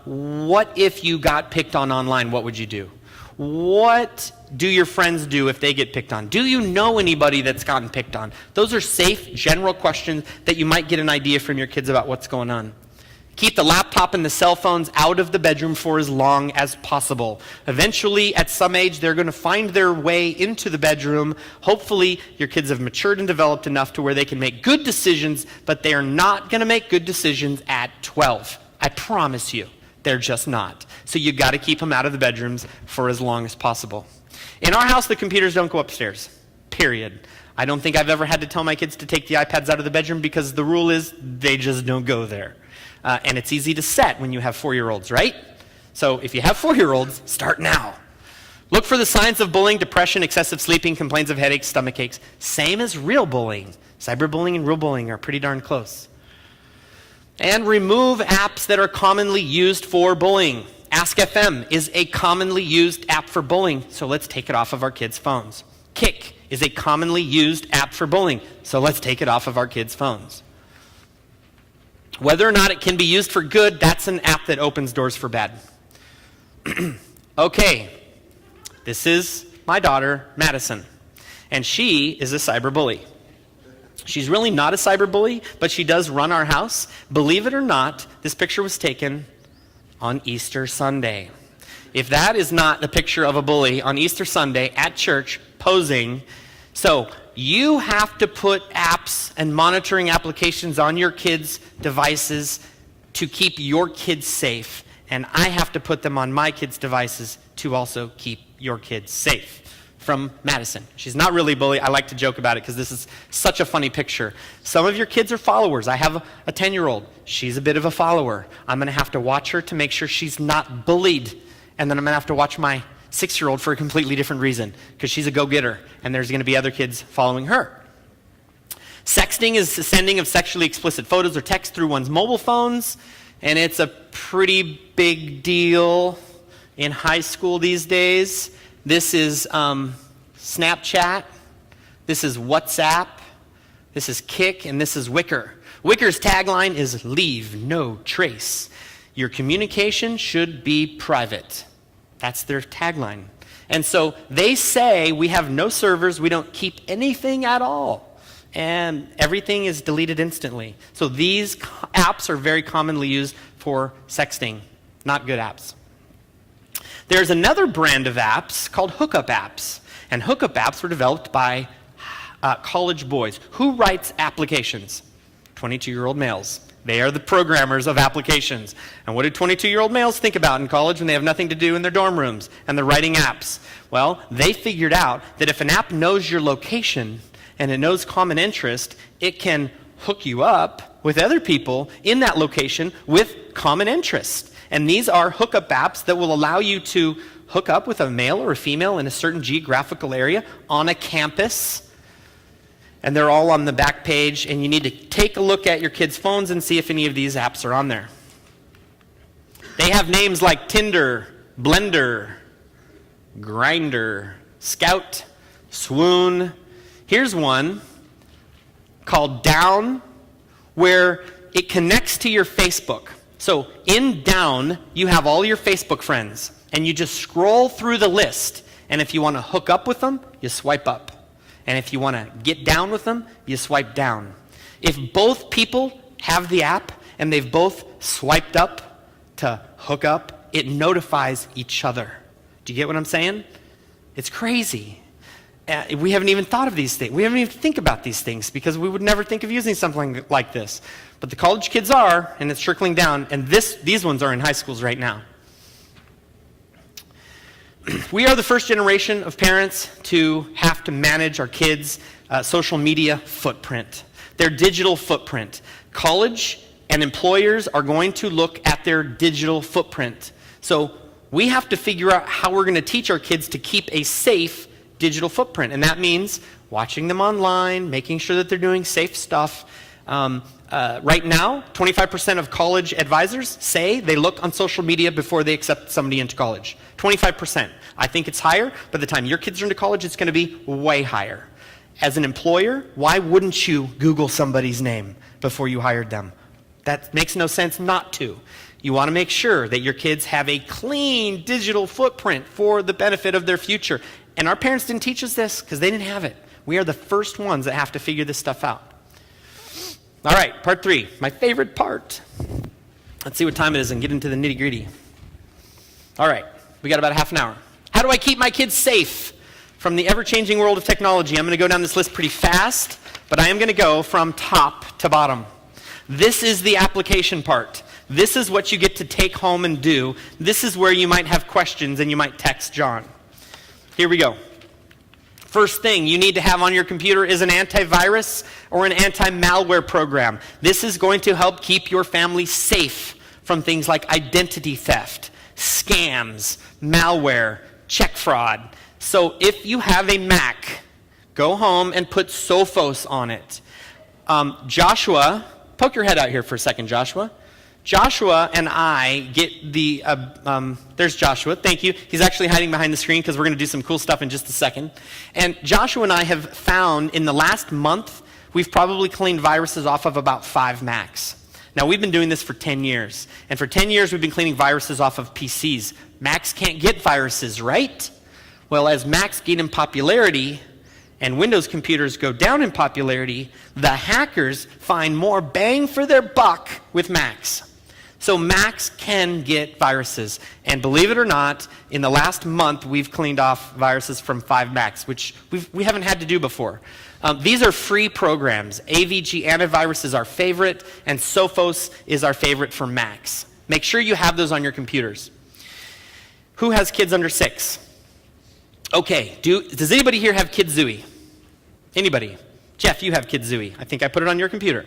What if you got picked on online? What would you do? What do your friends do if they get picked on? Do you know anybody that's gotten picked on? Those are safe, general questions that you might get an idea from your kids about what's going on. Keep the laptop and the cell phones out of the bedroom for as long as possible. Eventually, at some age, they're going to find their way into the bedroom. Hopefully, your kids have matured and developed enough to where they can make good decisions, but they are not going to make good decisions at 12. I promise you. They're just not. So you got to keep them out of the bedrooms for as long as possible. In our house, the computers don't go upstairs, period. I don't think I've ever had to tell my kids to take the iPads out of the bedroom because the rule is they just don't go there. And it's easy to set when you have 4-year-olds, right? So if you have 4-year-olds, start now. Look for the signs of bullying, depression, excessive sleeping, complaints of headaches, stomach aches. Same as real bullying. Cyberbullying and real bullying are pretty darn close. And remove apps that are commonly used for bullying. Ask FM is a commonly used app for bullying, so let's take it off of our kids' phones. Kick is a commonly used app for bullying, so let's take it off of our kids' phones. Whether or not it can be used for good, that's an app that opens doors for bad. Okay, this is my daughter, Madison, and she is a cyberbully. She's really not a cyberbully, but she does run our house. Believe it or not, this picture was taken on Easter Sunday. If that is not the picture of a bully on Easter Sunday at church posing, so you have to put apps and monitoring applications on your kids' devices to keep your kids safe, and I have to put them on my kids' devices to also keep your kids safe. From Madison. She's not really a bully. I like to joke about it because this is such a funny picture. Some of your kids are followers. I have a 10-year-old. She's a bit of a follower. I'm going to have to watch her to make sure she's not bullied. And then I'm going to have to watch my 6-year-old for a completely different reason because she's a go-getter and there's going to be other kids following her. Sexting is the sending of sexually explicit photos or text through one's mobile phones, and it's a pretty big deal in high school these days. This is Snapchat, this is WhatsApp, this is Kik, and this is Wicker. Wicker's tagline is leave no trace. Your communication should be private. That's their tagline. And so they say we have no servers, we don't keep anything at all, and everything is deleted instantly. So these apps are very commonly used for sexting, not good apps. There's another brand of apps called hookup apps. And hookup apps were developed by college boys. Who writes applications? 22-year-old males. They are the programmers of applications. And what do 22-year-old males think about in college when they have nothing to do in their dorm rooms and they're writing apps? Well, they figured out that if an app knows your location and it knows common interest, it can hook you up with other people in that location with common interest. And these are hookup apps that will allow you to hook up with a male or a female in a certain geographical area on a campus. And they're all on the back page, and you need to take a look at your kids' phones and see if any of these apps are on there. They have names like Tinder, Blender, Grindr, Scout, Swoon. Here's one called Down, where it connects to your Facebook. So in Down, you have all your Facebook friends, and you just scroll through the list, and if you want to hook up with them, you swipe up. And if you want to get down with them, you swipe down. If both people have the app, and they've both swiped up to hook up, it notifies each other. Do you get what I'm saying? It's crazy. We haven't even thought of these things. We haven't even think about these things because we would never think of using something like this. But the college kids are, and it's trickling down, and these ones are in high schools right now. We are the first generation of parents to have to manage our kids' social media footprint, their digital footprint. College and employers are going to look at their digital footprint. So we have to figure out how we're going to teach our kids to keep a safe digital footprint. And that means watching them online, making sure that they're doing safe stuff. Right now, 25% of college advisors say they look on social media before they accept somebody into college. 25%. I think it's higher. By the time your kids are into college, it's going to be way higher. As an employer, why wouldn't you Google somebody's name before you hired them? That makes no sense not to. You want to make sure that your kids have a clean digital footprint for the benefit of their future. And our parents didn't teach us this because they didn't have it. We are the first ones that have to figure this stuff out. All right, part 3, my favorite part. Let's see what time it is and get into the nitty-gritty. All right, we got about half an hour. How do I keep my kids safe from the ever-changing world of technology? I'm going to go down this list pretty fast, but I am going to go from top to bottom. This is the application part. This is what you get to take home and do. This is where you might have questions and you might text John. Here we go. First thing you need to have on your computer is an antivirus or an anti-malware program. This is going to help keep your family safe from things like identity theft, scams, malware, check fraud. So if you have a Mac, go home and put Sophos on it. Joshua, poke your head out here for a second, Joshua. Joshua and I get the, there's Joshua, thank you. He's actually hiding behind the screen because we're going to do some cool stuff in just a second. And Joshua and I have found in the last month, we've probably cleaned viruses off of about 5 Macs. Now, we've been doing this for 10 years. And for 10 years, we've been cleaning viruses off of PCs. Macs can't get viruses, right? Well, as Macs gain in popularity and Windows computers go down in popularity, the hackers find more bang for their buck with Macs. So Macs can get viruses. And believe it or not, in the last month, we've cleaned off viruses from 5 Macs, which we haven't had to do before. These are free programs. AVG Antivirus is our favorite, and Sophos is our favorite for Macs. Make sure you have those on your computers. Who has kids under 6? Okay, does anybody here have Kidzooey? Anybody? Jeff, you have Kidzooey. I think I put it on your computer.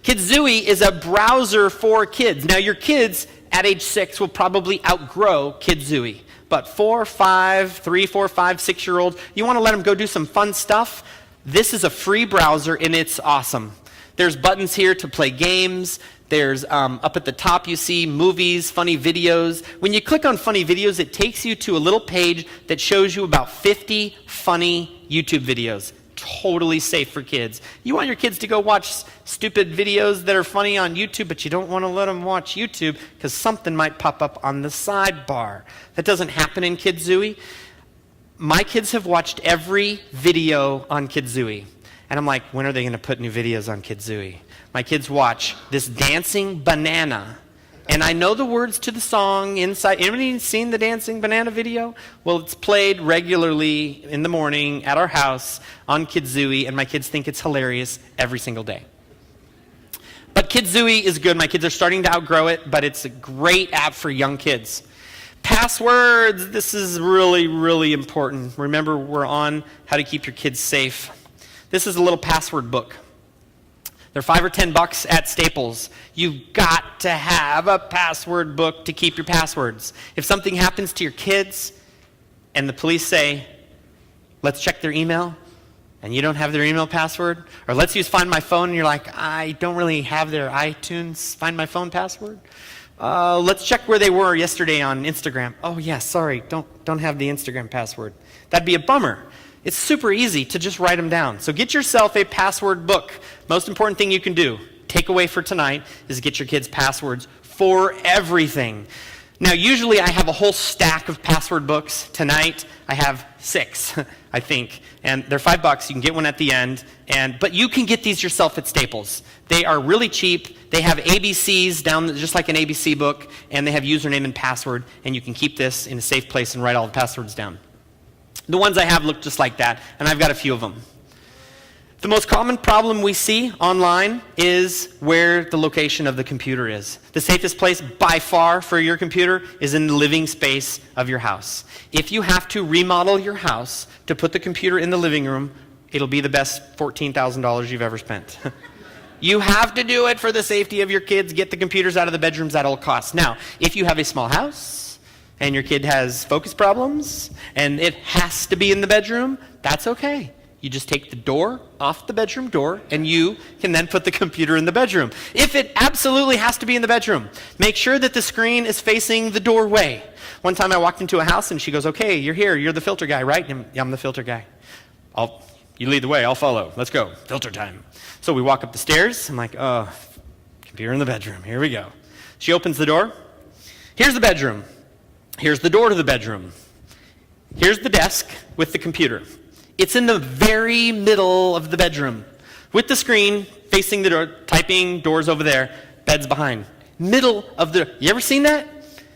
Kidzooey is a browser for kids. Now, your kids at age 6 will probably outgrow Kidzooey. But 4, 5, 3, 4, 5, 6-year-olds, you want to let them go do some fun stuff? This is a free browser, and it's awesome. There's buttons here to play games. There's, up at the top, you see movies, funny videos. When you click on funny videos, it takes you to a little page that shows you about 50 funny YouTube videos. Totally safe for kids. You want your kids to go watch stupid videos that are funny on YouTube, but you don't want to let them watch YouTube because something might pop up on the sidebar. That doesn't happen in Kidzooey. My kids have watched every video on Kidzooey. And I'm like, when are they going to put new videos on Kidzooey? My kids watch this dancing banana. And I know the words to the song inside. Anybody seen the dancing banana video? Well, it's played regularly in the morning at our house on Kidzooey, and my kids think it's hilarious every single day. But Kidzooey is good. My kids are starting to outgrow it, but it's a great app for young kids. Passwords. This is really, really important. Remember, we're on how to keep your kids safe. This is a little password book. They're $5 or $10 at Staples. You've got to have a password book to keep your passwords. If something happens to your kids and the police say, let's check their email, and you don't have their email password, or let's use Find My Phone, and you're like, I don't really have their iTunes Find My Phone password. Let's check where they were yesterday on Instagram. Oh yeah, sorry, don't have the Instagram password. That'd be a bummer. It's super easy to just write them down. So get yourself a password book. Most important thing you can do, takeaway for tonight, is get your kids passwords for everything. Now, usually I have a whole stack of password books. Tonight, I have 6, I think. And they're $5. You can get one at the end. But you can get these yourself at Staples. They are really cheap. They have ABCs down, just like an ABC book. And they have username and password. And you can keep this in a safe place and write all the passwords down. The ones I have look just like that, and I've got a few of them. The most common problem we see online is where the location of the computer is. The safest place by far for your computer is in the living space of your house. If you have to remodel your house to put the computer in the living room, it'll be the best $14,000 you've ever spent. You have to do it for the safety of your kids. Get the computers out of the bedrooms at all costs. Now, if you have a small house, and your kid has focus problems, and it has to be in the bedroom, that's okay. You just take the door off the bedroom door, and you can then put the computer in the bedroom. If it absolutely has to be in the bedroom, make sure that the screen is facing the doorway. One time I walked into a house, and she goes, okay, you're here, you're the filter guy, right? And I'm the filter guy. You lead the way, I'll follow. Let's go, filter time. So we walk up the stairs. I'm like, oh, computer in the bedroom, here we go. She opens the door. Here's the bedroom. Here's the door to the bedroom. Here's the desk with the computer. It's in the very middle of the bedroom with the screen facing the door, typing, doors over there, beds behind. Middle of the, you ever seen that?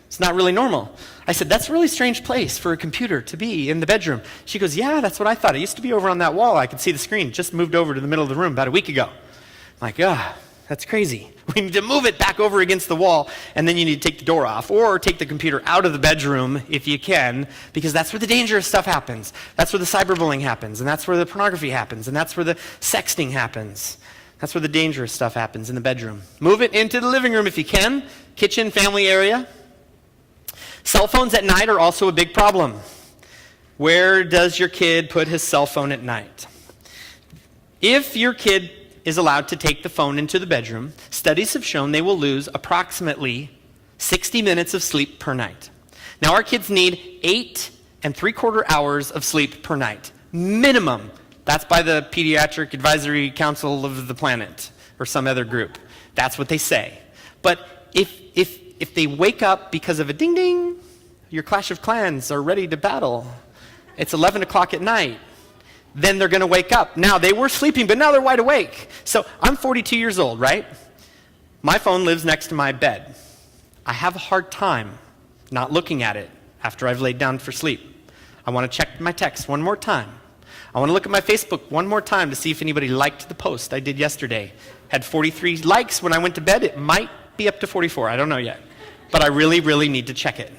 It's not really normal. I said, that's a really strange place for a computer to be in the bedroom. She goes, yeah, that's what I thought. It used to be over on that wall. I could see the screen. Just moved over to the middle of the room about a week ago. I'm like, That's crazy. We need to move it back over against the wall, and then you need to take the door off, or take the computer out of the bedroom if you can, because that's where the dangerous stuff happens. That's where the cyberbullying happens, and that's where the pornography happens, and that's where the sexting happens. That's where the dangerous stuff happens, in the bedroom. Move it into the living room if you can. Kitchen, family area. Cell phones at night are also a big problem. Where does your kid put his cell phone at night? If your kid is allowed to take the phone into the bedroom, studies have shown they will lose approximately 60 minutes of sleep per night. Now, our kids need 8 3/4 hours of sleep per night. Minimum. That's by the Pediatric Advisory Council of the Planet, or some other group. That's what they say. But if they wake up because of a ding ding, your Clash of Clans are ready to battle, it's 11 o'clock at night, then they're going to wake up. Now, they were sleeping, but now they're wide awake. So I'm 42 years old, right? My phone lives next to my bed. I have a hard time not looking at it after I've laid down for sleep. I want to check my text one more time. I want to look at my Facebook one more time to see if anybody liked the post I did yesterday. Had 43 likes when I went to bed. It might be up to 44. I don't know yet. But I really, really need to check it.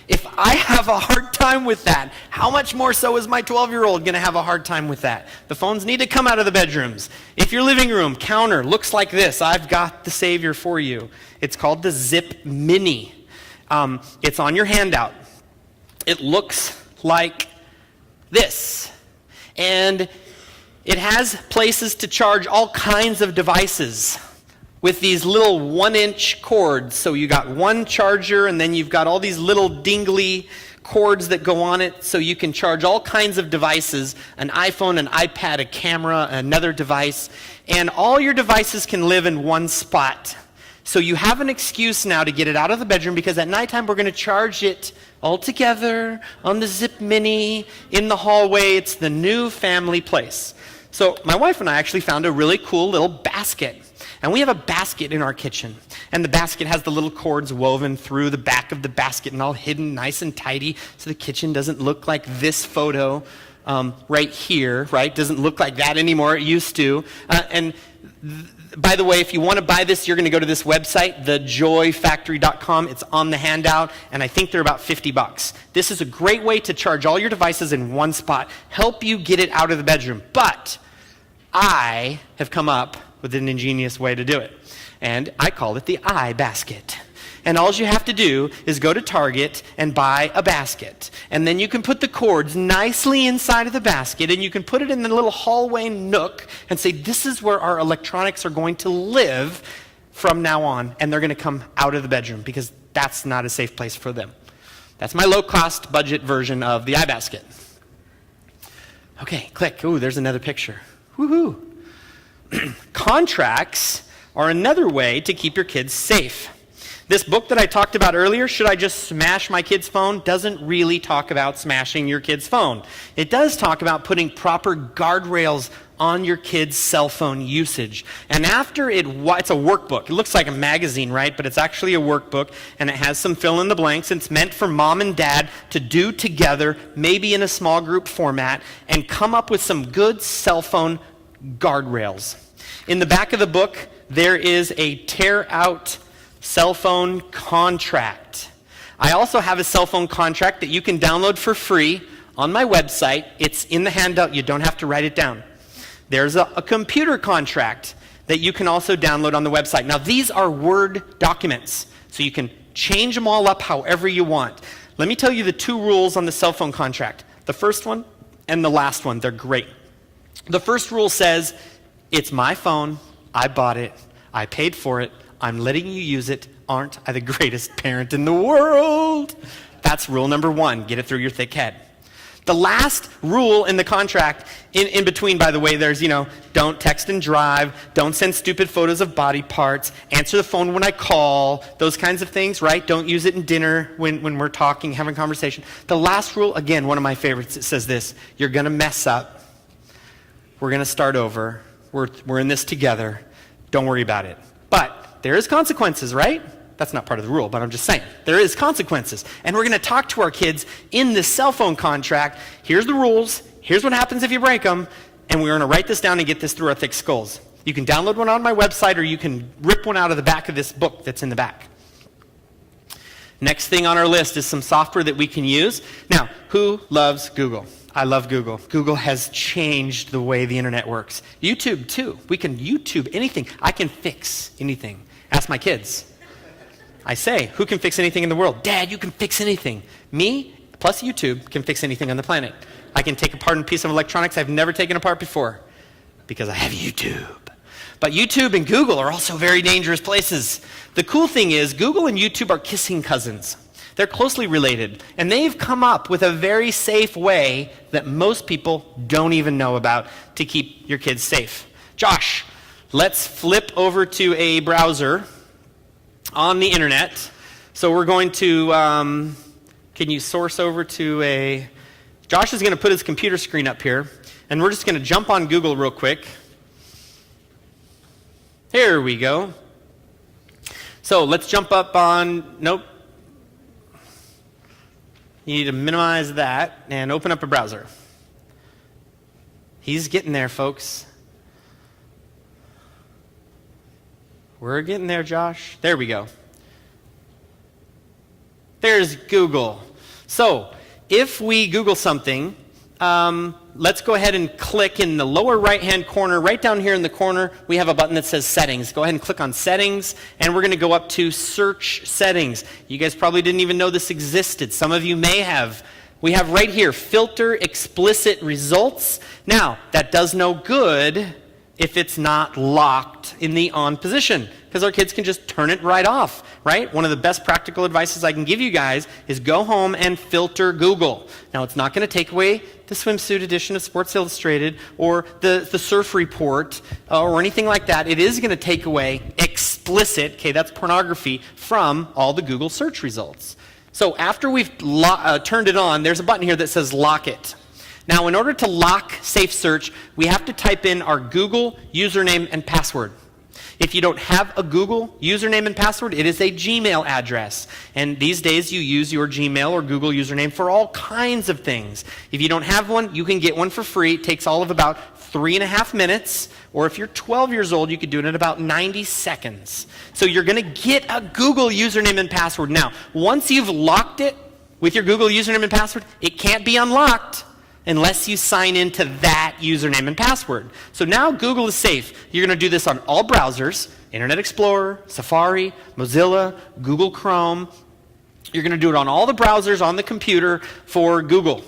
If I have a hard time with that, how much more so is my 12-year-old going to have a hard time with that? The phones need to come out of the bedrooms. If your living room counter looks like this, I've got the savior for you. It's called the Zip Mini. It's on your handout. It looks like this. And it has places to charge all kinds of devices with these little 1-inch cords. So you got one charger, and then you've got all these little dingly cords that go on it, so you can charge all kinds of devices, an iPhone, an iPad, a camera, another device, and all your devices can live in one spot. So you have an excuse now to get it out of the bedroom, because at nighttime we're going to charge it all together on the Zip Mini in the hallway. It's the new family place. So my wife and I actually found a really cool little basket. And we have a basket in our kitchen. And the basket has the little cords woven through the back of the basket and all hidden nice and tidy, so the kitchen doesn't look like this photo right here, right? Doesn't look like that anymore. It used to. By the way, if you want to buy this, you're going to go to this website, thejoyfactory.com. It's on the handout, and I think they're about $50. This is a great way to charge all your devices in one spot, help you get it out of the bedroom. But I have come up with an ingenious way to do it, and I call it the eye basket. And all you have to do is go to Target and buy a basket. And then you can put the cords nicely inside of the basket, and you can put it in the little hallway nook and say, this is where our electronics are going to live from now on, and they're going to come out of the bedroom, because that's not a safe place for them. That's my low-cost budget version of the iBasket. Okay, click. Ooh, there's another picture. Woohoo! Contracts are another way to keep your kids safe. This book that I talked about earlier, Should I Just Smash My Kid's Phone?, doesn't really talk about smashing your kid's phone. It does talk about putting proper guardrails on your kid's cell phone usage. And after it's a workbook. It looks like a magazine, right? But it's actually a workbook, and it has some fill in the blanks. It's meant for mom and dad to do together, maybe in a small group format, and come up with some good cell phone guardrails. In the back of the book, there is a tear out cell phone contract. I also have a cell phone contract that you can download for free on my website. It's in the handout. You don't have to write it down. There's a computer contract that you can also download on the website. Now, these are Word documents, so you can change them all up however you want. Let me tell you the two rules on the cell phone contract. The first one and the last one, they're great. The first rule says, it's my phone, I bought it, I paid for it, I'm letting you use it, aren't I the greatest parent in the world? That's rule number one, get it through your thick head. The last rule in the contract, in between, by the way, there's, don't text and drive, don't send stupid photos of body parts, answer the phone when I call, those kinds of things, right? Don't use it in dinner when we're talking, having conversation. The last rule, again, one of my favorites, it says this: you're going to mess up, we're going to start over, we're in this together, don't worry about it. But there is consequences, right? That's not part of the rule, but I'm just saying. There is consequences. And we're going to talk to our kids in this cell phone contract. Here's the rules. Here's what happens if you break them. And we're going to write this down and get this through our thick skulls. You can download one on my website, or you can rip one out of the back of this book that's in the back. Next thing on our list is some software that we can use. Now, who loves Google? I love Google. Google has changed the way the internet works. YouTube, too. We can YouTube anything. I can fix anything. Ask my kids. I say, who can fix anything in the world? Dad, you can fix anything. Me, plus YouTube, can fix anything on the planet. I can take apart a piece of electronics I've never taken apart before because I have YouTube. But YouTube and Google are also very dangerous places. The cool thing is Google and YouTube are kissing cousins. They're closely related, and they've come up with a very safe way that most people don't even know about to keep your kids safe. Josh, let's flip over to a browser on the internet. So we're going to, can you source over to a, Josh is going to put his computer screen up here, and we're just going to jump on Google real quick. Here we go. So let's jump up on, nope. You need to minimize that and open up a browser. He's getting there, folks. We're getting there, Josh. There we go. There's Google. So if we Google something, let's go ahead and click in the lower right-hand corner. Right down here in the corner, we have a button that says Settings. Go ahead and click on Settings, and we're going to go up to Search Settings. You guys probably didn't even know this existed. Some of you may have. We have right here, Filter Explicit Results. Now, that does no good if it's not locked in the on position, because our kids can just turn it right off, right? One of the best practical advices I can give you guys is go home and filter Google. Now, it's not going to take away the swimsuit edition of Sports Illustrated or the surf report or anything like that. It is going to take away explicit, okay, that's pornography, from all the Google search results. So after we've turned it on, there's a button here that says Lock It. Now, in order to lock Safe Search, we have to type in our Google username and password. If you don't have a Google username and password, it is a Gmail address. And these days, you use your Gmail or Google username for all kinds of things. If you don't have one, you can get one for free. It takes all of about 3.5 minutes. Or if you're 12 years old, you could do it in about 90 seconds. So you're going to get a Google username and password. Now, once you've locked it with your Google username and password, it can't be unlocked unless you sign into that username and password. So now Google is safe. You're going to do this on all browsers, Internet Explorer, Safari, Mozilla, Google Chrome. You're going to do it on all the browsers on the computer for Google.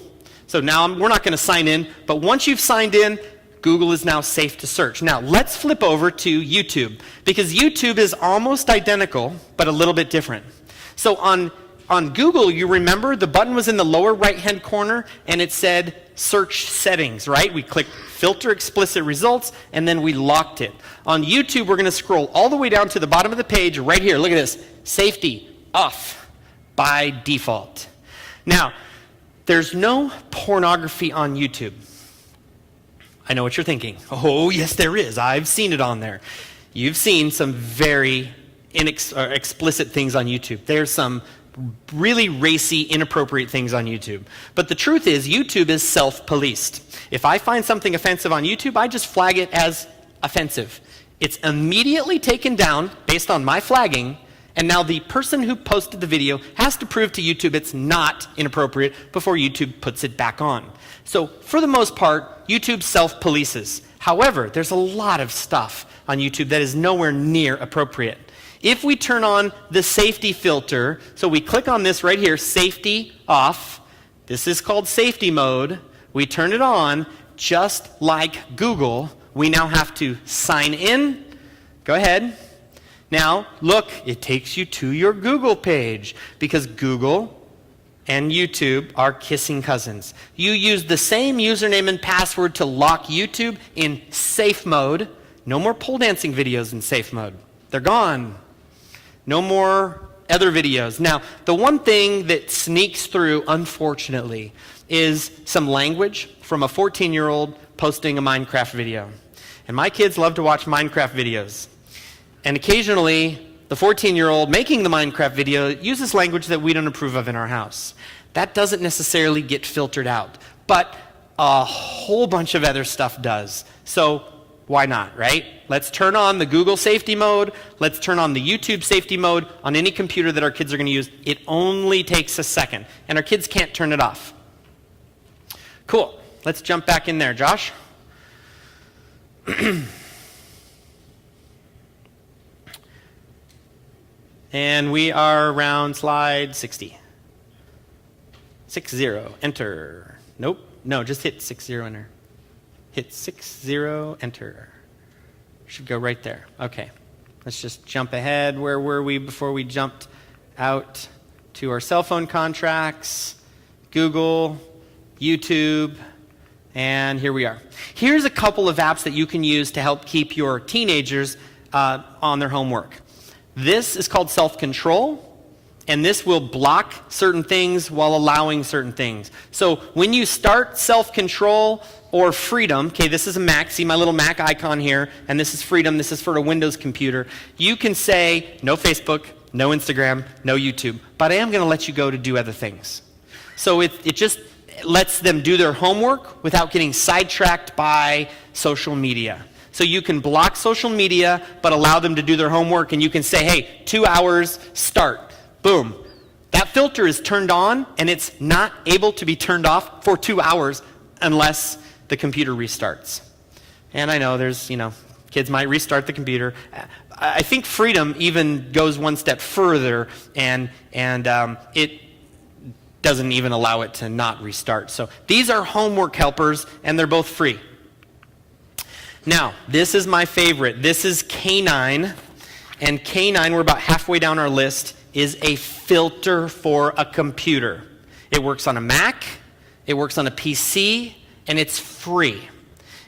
So now we're not going to sign in, but once you've signed in, Google is now safe to search. Now let's flip over to YouTube, because YouTube is almost identical, but a little bit different. So on Google, you remember the button was in the lower right-hand corner, and it said Search Settings, right? We clicked Filter Explicit Results, and then we locked it. On YouTube, we're going to scroll all the way down to the bottom of the page right here. Look at this. Safety off by default. Now, there's no pornography on YouTube. I know what you're thinking. Oh, yes, there is. I've seen it on there. You've seen some very explicit things on YouTube. There's some really racy, inappropriate things on YouTube. But the truth is, YouTube is self-policed. If I find something offensive on YouTube, I just flag it as offensive. It's immediately taken down based on my flagging, and now the person who posted the video has to prove to YouTube it's not inappropriate before YouTube puts it back on. So for the most part, YouTube self-polices. However, there's a lot of stuff on YouTube that is nowhere near appropriate. If we turn on the safety filter, so we click on this right here, safety off. This is called safety mode. We turn it on, just like Google. We now have to sign in. Go ahead. Now, look, it takes you to your Google page, because Google and YouTube are kissing cousins. You use the same username and password to lock YouTube in safe mode. No more pole dancing videos in safe mode. They're gone. No more other videos. Now, the one thing that sneaks through, unfortunately, is some language from a 14-year-old posting a Minecraft video. And my kids love to watch Minecraft videos. And occasionally, the 14-year-old making the Minecraft video uses language that we don't approve of in our house. That doesn't necessarily get filtered out, but a whole bunch of other stuff does. So Why not, right? Let's turn on the Google safety mode. Let's turn on the YouTube safety mode on any computer that our kids are going to use. It only takes a second, and our kids can't turn it off. Cool. Let's jump back in there, Josh. And we are around slide 60. 60, enter. Nope, no, just hit 60, enter. Hit 60, enter. Should go right there. Okay, let's just jump ahead. Where were we before we jumped out to our cell phone contracts, Google, YouTube, and here we are. Here's a couple of apps that you can use to help keep your teenagers on their homework. This is called self-control, and this will block certain things while allowing certain things. So when you start self-control or freedom, okay, this is a Mac, see my little Mac icon here, and this is freedom, this is for a Windows computer. You can say, no Facebook, no Instagram, no YouTube, but I am going to let you go to do other things. So it just lets them do their homework without getting sidetracked by social media. So you can block social media, but allow them to do their homework, and you can say, hey, 2 hours, start. Boom. That filter is turned on, and it's not able to be turned off for 2 hours unless the computer restarts. And I know there's, kids might restart the computer. I think freedom even goes one step further, and it doesn't even allow it to not restart. So these are homework helpers, and they're both free. Now, this is my favorite. This is K9, and K9, we're about halfway down our list, is a filter for a computer. It works on a Mac, it works on a PC, and it's free.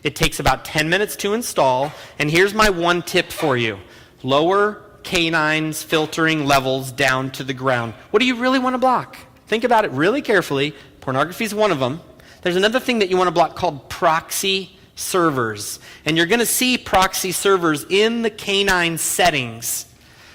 It takes about 10 minutes to install, and here's my one tip for you. Lower K9's filtering levels down to the ground. What do you really want to block? Think about it really carefully. Pornography is one of them. There's another thing that you want to block called proxy servers. And you're going to see proxy servers in the K9 settings.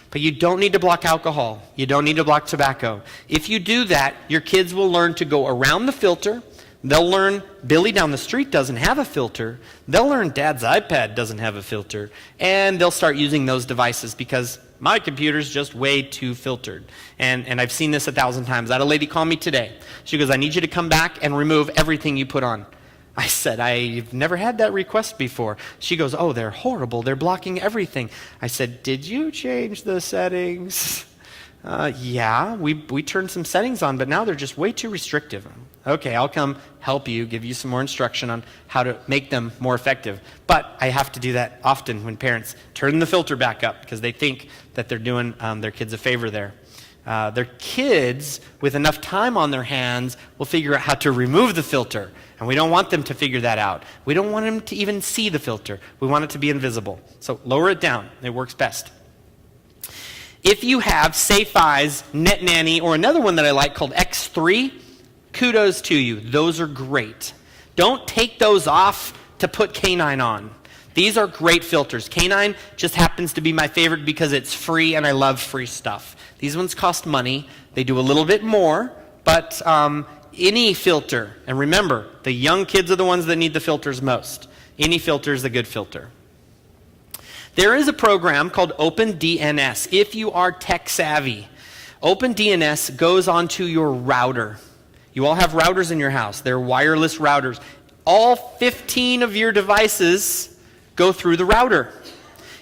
But you don't need to block alcohol. You don't need to block tobacco. If you do that, your kids will learn to go around the filter. They'll learn Billy down the street doesn't have a filter. They'll learn Dad's iPad doesn't have a filter. And they'll start using those devices because my computer's just way too filtered. And I've seen this 1,000 times. I had a lady call me today. She goes, I need you to come back and remove everything you put on. I said, I've never had that request before. She goes, oh, they're horrible. They're blocking everything. I said, did you change the settings? Yeah, we turned some settings on, but now they're just way too restrictive. Okay, I'll come help you, give you some more instruction on how to make them more effective. But I have to do that often when parents turn the filter back up because they think that they're doing their kids a favor there. Their kids, with enough time on their hands, will figure out how to remove the filter. And we don't want them to figure that out. We don't want them to even see the filter. We want it to be invisible. So lower it down. It works best. If you have Safe Eyes, Net Nanny, or another one that I like called X3, kudos to you. Those are great. Don't take those off to put K9 on. These are great filters. K9 just happens to be my favorite because it's free and I love free stuff. These ones cost money. They do a little bit more, but any filter, and remember, the young kids are the ones that need the filters most. Any filter is a good filter. There is a program called OpenDNS. If you are tech savvy, OpenDNS goes onto your router. You all have routers in your house. They're wireless routers. All 15 of your devices go through the router.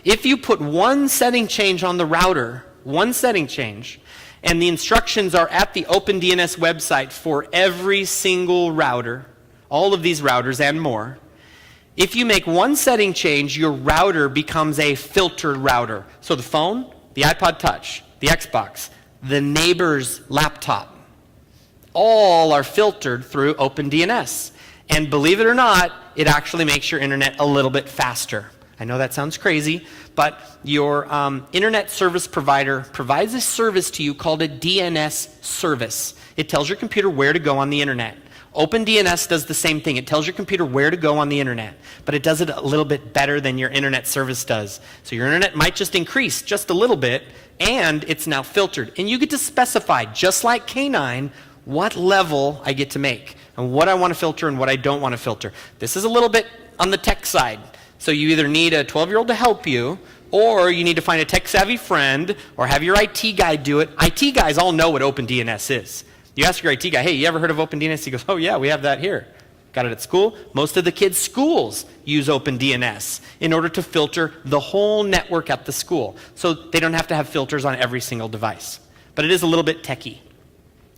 If you put one setting change on the router, one setting change, and the instructions are at the OpenDNS website for every single router, all of these routers and more, if you make one setting change, your router becomes a filtered router. So the phone, the iPod Touch, the Xbox, the neighbor's laptop, all are filtered through OpenDNS. And believe it or not, it actually makes your internet a little bit faster. I know that sounds crazy, but your internet service provider provides a service to you called a DNS service. It tells your computer where to go on the internet. OpenDNS does the same thing. It tells your computer where to go on the internet, but it does it a little bit better than your internet service does. So your internet might just increase just a little bit, and it's now filtered. And you get to specify, just like K9, what level I get to make, and what I want to filter and what I don't want to filter. This is a little bit on the tech side. So you either need a 12-year-old to help you, or you need to find a tech-savvy friend, or have your IT guy do it. IT guys all know what OpenDNS is. You ask your IT guy, hey, you ever heard of OpenDNS? He goes, oh yeah, we have that here. Got it at school? Most of the kids' schools use OpenDNS in order to filter the whole network at the school. So they don't have to have filters on every single device. But it is a little bit techie.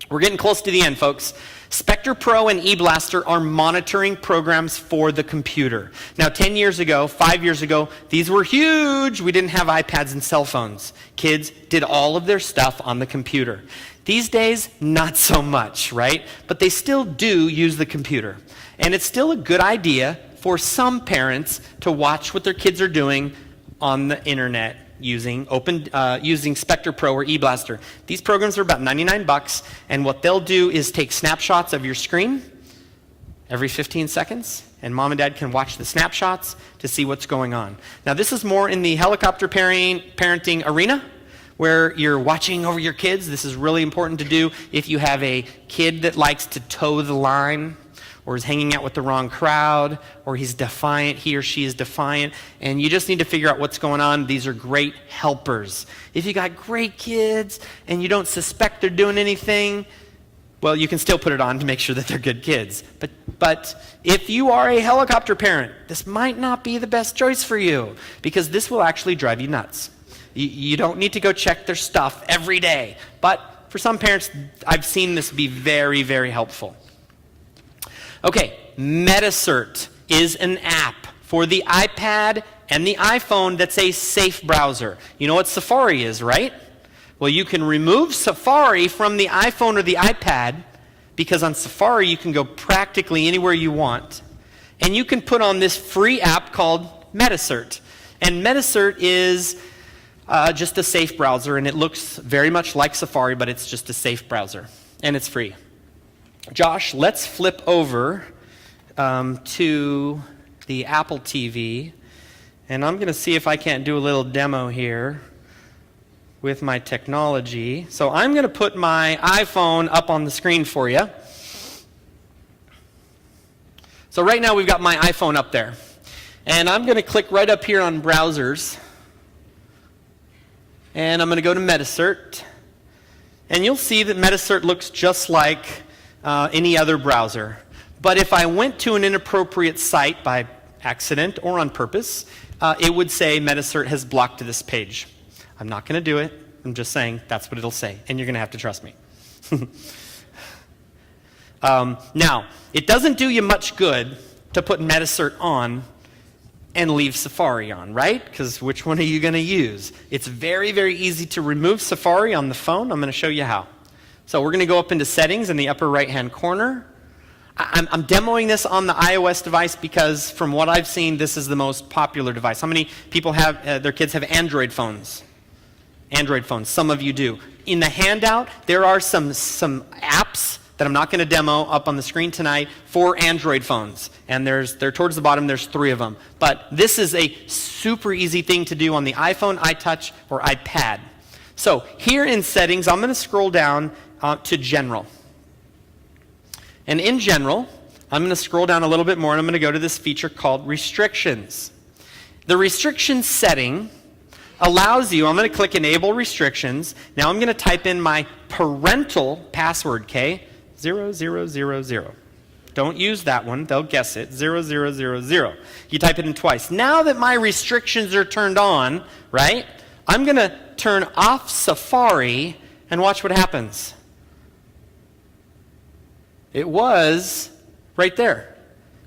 We're getting close to the end, folks. Spectre Pro and eBlaster are monitoring programs for the computer. Now, 10 years ago, 5 years ago, these were huge. We didn't have iPads and cell phones. Kids did all of their stuff on the computer. These days, not so much, right? But they still do use the computer. And it's still a good idea for some parents to watch what their kids are doing on the internet using Spectre Pro or eBlaster. These programs are about $99, and what they'll do is take snapshots of your screen every 15 seconds, and mom and dad can watch the snapshots to see what's going on. Now, this is more in the helicopter parenting arena, where you're watching over your kids. This is really important to do if you have a kid that likes to toe the line, or is hanging out with the wrong crowd, or he's defiant, he or she is defiant, and you just need to figure out what's going on. These are great helpers. If you got great kids and you don't suspect they're doing anything, well, you can still put it on to make sure that they're good kids. But if you are a helicopter parent, this might not be the best choice for you, because this will actually drive you nuts. You don't need to go check their stuff every day, but for some parents, I've seen this be very, very helpful. Okay, MetaCert is an app for the iPad and the iPhone that's a safe browser. You know what Safari is, right? Well, you can remove Safari from the iPhone or the iPad, because on Safari you can go practically anywhere you want. And you can put on this free app called MetaCert. And MetaCert is just a safe browser, and it looks very much like Safari, but it's just a safe browser. And it's free. Josh, let's flip over to the Apple TV, and I'm going to see if I can't do a little demo here with my technology. So I'm going to put my iPhone up on the screen for you. So right now we've got my iPhone up there, and I'm going to click right up here on browsers, and I'm going to go to MetaCert, and you'll see that MetaCert looks just like any other browser. But if I went to an inappropriate site by accident or on purpose, it would say MetaCert has blocked this page. I'm not going to do it. I'm just saying that's what it'll say, and you're going to have to trust me. Now, it doesn't do you much good to put MetaCert on and leave Safari on, right? Because which one are you going to use? It's very, very easy to remove Safari on the phone. I'm going to show you how. So we're going to go up into settings in the upper right-hand corner. I'm demoing this on the iOS device because from what I've seen, this is the most popular device. How many people have, their kids have Android phones? Android phones, some of you do. In the handout, there are some apps that I'm not going to demo up on the screen tonight for Android phones. And they're towards the bottom, there's 3 of them. But this is a super easy thing to do on the iPhone, iTouch, or iPad. So here in settings, I'm going to scroll down to General. And in General, I'm going to scroll down a little bit more, and I'm going to go to this feature called Restrictions. The restrictions setting allows you, I'm going to click Enable Restrictions. Now I'm going to type in my parental password, okay? 0000. Don't use that one. They'll guess it. 0000. You type it in twice. Now that my restrictions are turned on, right, I'm going to turn off Safari and watch what happens. It was right there.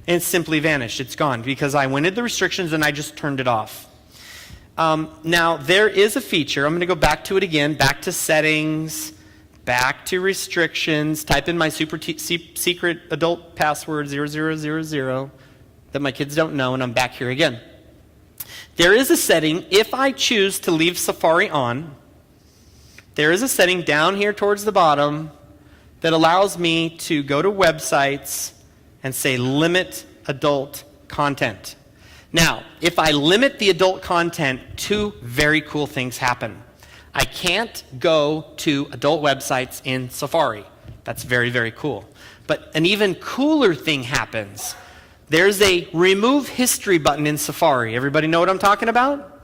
And it simply vanished. It's gone because I went into the restrictions and I just turned it off. Now, there is a feature. I'm going to go back to it again. Back to settings. Back to restrictions. Type in my secret adult password 0000 that my kids don't know, and I'm back here again. There is a setting, if I choose to leave Safari on, there is a setting down here towards the bottom that allows me to go to websites and say limit adult content. Now, if I limit the adult content, 2 very cool things happen. I can't go to adult websites in Safari. That's very, very cool. But an even cooler thing happens. There's a remove history button in Safari. Everybody know what I'm talking about?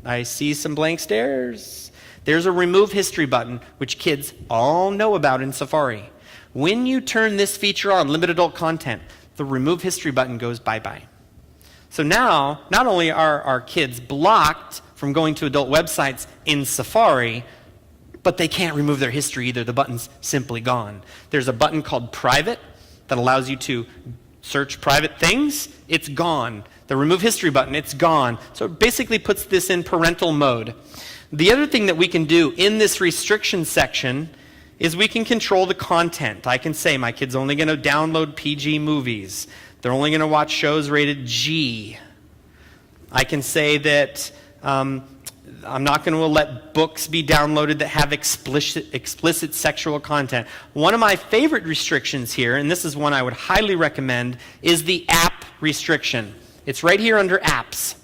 I see some blank stares. There's a remove history button, which kids all know about in Safari. When you turn this feature on, limit adult content, the remove history button goes bye-bye. So now, not only are our kids blocked from going to adult websites in Safari, but they can't remove their history either. The button's simply gone. There's a button called Private that allows you to search private things. It's gone. The remove history button, it's gone. So it basically puts this in parental mode. The other thing that we can do in this restriction section is we can control the content. I can say my kid's only going to download PG movies. They're only going to watch shows rated G. I can say that I'm not going to let books be downloaded that have explicit sexual content. One of my favorite restrictions here, and this is one I would highly recommend, is the app restriction. It's right here under apps.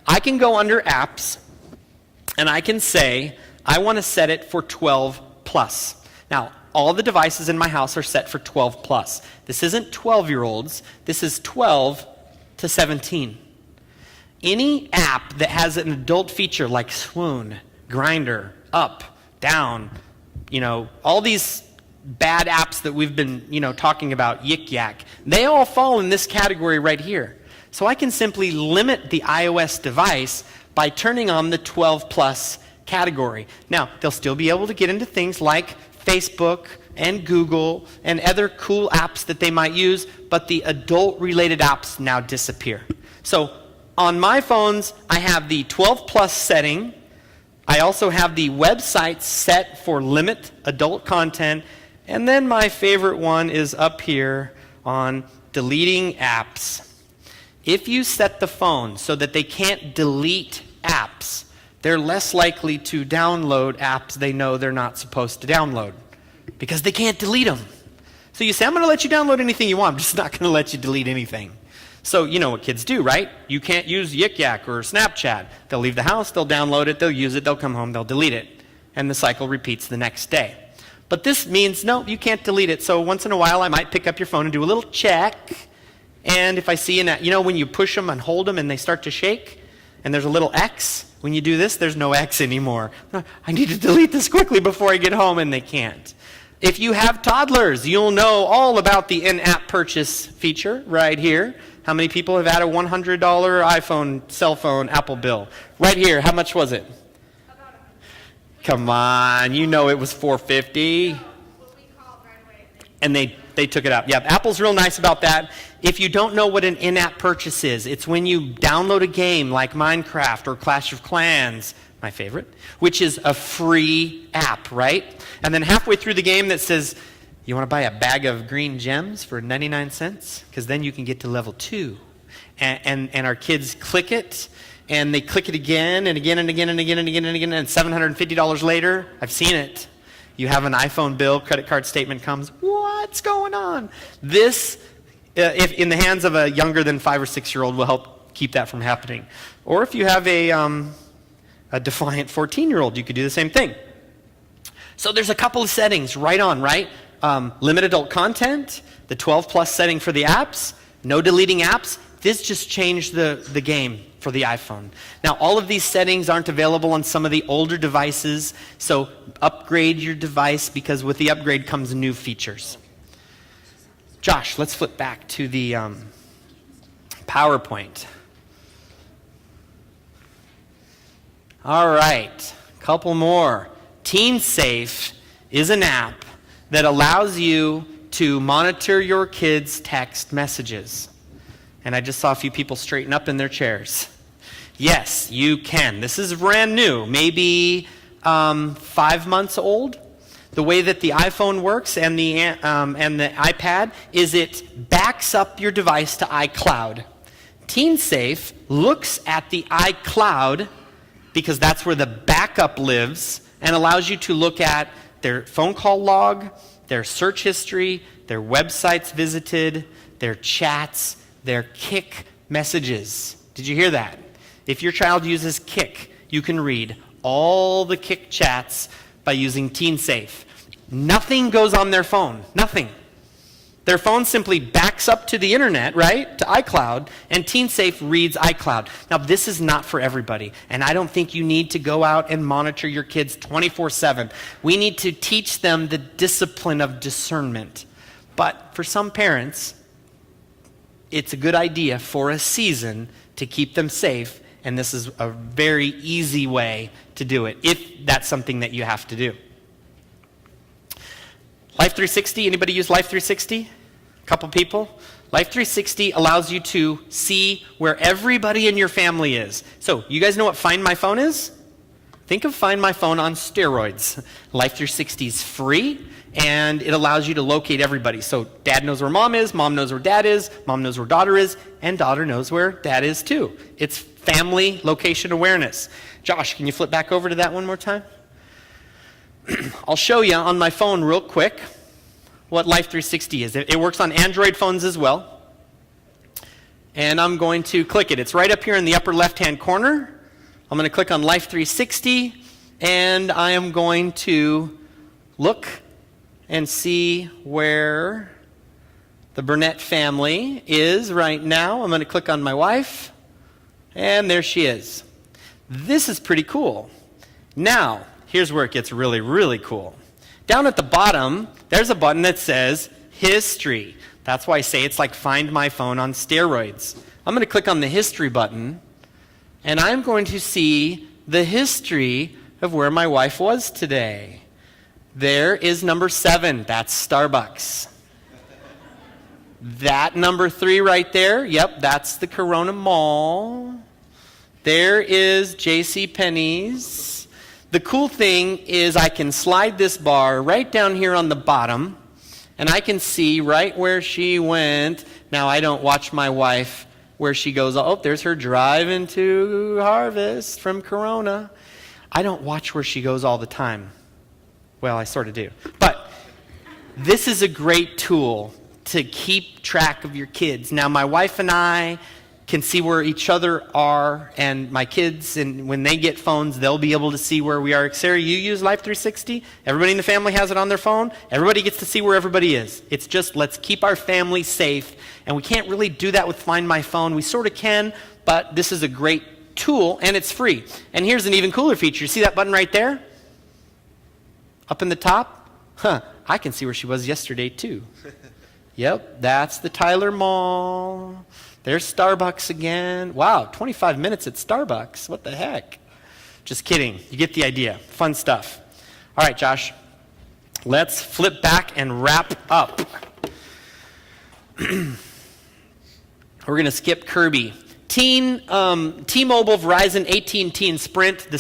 I can go under apps, and I can say I want to set it for 12 plus. Now, all the devices in my house are set for 12 plus. This isn't 12-year-olds. This is 12 to 17. Any app that has an adult feature like Swoon, Grindr, Up, Down, all these bad apps that we've been, talking about, Yik Yak, they all fall in this category right here. So I can simply limit the iOS device by turning on the 12 plus category. Now, they'll still be able to get into things like Facebook and Google and other cool apps that they might use, but the adult-related apps now disappear. So on my phones, I have the 12 plus setting. I also have the website set for limit adult content. And then my favorite one is up here on deleting apps. If you set the phone so that they can't delete apps, they're less likely to download apps they know they're not supposed to download because they can't delete them. So you say, I'm going to let you download anything you want. I'm just not going to let you delete anything. So you know what kids do, right? You can't use Yik Yak or Snapchat. They'll leave the house, they'll download it, they'll use it, they'll come home, they'll delete it. And the cycle repeats the next day. But this means, no, you can't delete it. So once in a while, I might pick up your phone and do a little check. And if I see when you push them and hold them and they start to shake, and there's a little X, when you do this, there's no X anymore. I need to delete this quickly before I get home, and they can't. If you have toddlers, you'll know all about the in-app purchase feature right here. How many people have had a $100 iPhone, cell phone, Apple bill? Right here, how much was it? Come on, you know it was $450. And they took it out. Yeah, Apple's real nice about that. If you don't know what an in-app purchase is, it's when you download a game like Minecraft or Clash of Clans, my favorite, which is a free app, right? And then halfway through the game that says, you want to buy a bag of green gems for 99 cents? Because then you can get to level 2. And our kids click it, and they click it again and again and again and again and again and again, and $750 later, I've seen it. You have an iPhone bill, credit card statement comes, what's going on? This, if in the hands of a younger than 5 or 6-year-old, will help keep that from happening. Or if you have a defiant 14-year-old, you could do the same thing. So there's a couple of settings right on, right? Limit adult content, the 12 plus setting for the apps, no deleting apps. This just changed the game for the iPhone. Now, all of these settings aren't available on some of the older devices, so upgrade your device because with the upgrade comes new features. Josh, let's flip back to the PowerPoint. All right, couple more. TeenSafe is an app that allows you to monitor your kids' text messages. And I just saw a few people straighten up in their chairs. Yes, you can. This is brand new, maybe 5 months old. The way that the iPhone works and the iPad is it backs up your device to iCloud. TeenSafe looks at the iCloud because that's where the backup lives and allows you to look at their phone call log, their search history, their websites visited, their chats, their Kik messages. Did you hear that? If your child uses Kik, you can read all the Kik chats by using TeenSafe. Nothing goes on their phone. Nothing. Their phone simply backs up to the internet, right, to iCloud, and TeenSafe reads iCloud. Now, this is not for everybody, and I don't think you need to go out and monitor your kids 24/7. We need to teach them the discipline of discernment. But for some parents, it's a good idea for a season to keep them safe, and this is a very easy way to do it, if that's something that you have to do. Life 360, anybody use Life 360? A couple people? Life 360 allows you to see where everybody in your family is. So, you guys know what Find My Phone is? Think of Find My Phone on steroids. Life 360 is free, and it allows you to locate everybody. So, dad knows where mom is, mom knows where dad is, mom knows where daughter is, and daughter knows where dad is too. It's family location awareness. Josh, can you flip back over to that one more time? I'll show you on my phone real quick what Life 360 is. It works on Android phones as well. And I'm going to click it. It's right up here in the upper left-hand corner. I'm going to click on Life 360, and I am going to look and see where the Burnett family is right now. I'm going to click on my wife, and there she is. This is pretty cool. Now, here's where it gets really, really cool. Down at the bottom, there's a button that says History. That's why I say it's like Find My Phone on steroids. I'm going to click on the History button, and I'm going to see the history of where my wife was today. There is number 7. That's Starbucks. That number 3 right there, yep, that's the Corona Mall. There is JCPenney's. The cool thing is I can slide this bar right down here on the bottom, and I can see right where she went. Now, I don't watch my wife where she goes, oh, there's her driving to Harvest from Corona. I don't watch where she goes all the time. Well, I sort of do. But this is a great tool to keep track of your kids. Now, my wife and I can see where each other are, and my kids, and when they get phones, they'll be able to see where we are. Sarah, you use Life 360? Everybody in the family has it on their phone? Everybody gets to see where everybody is. It's just, let's keep our family safe, and we can't really do that with Find My Phone. We sort of can, but this is a great tool, and it's free. And here's an even cooler feature. You see that button right there? Up in the top? I can see where she was yesterday, too. Yep, that's the Tyler Mall. There's Starbucks again. Wow, 25 minutes at Starbucks. What the heck? Just kidding. You get the idea. Fun stuff. All right, Josh. Let's flip back and wrap up. We're going to skip Kirby. T-Mobile, Verizon, AT&T, and Sprint, the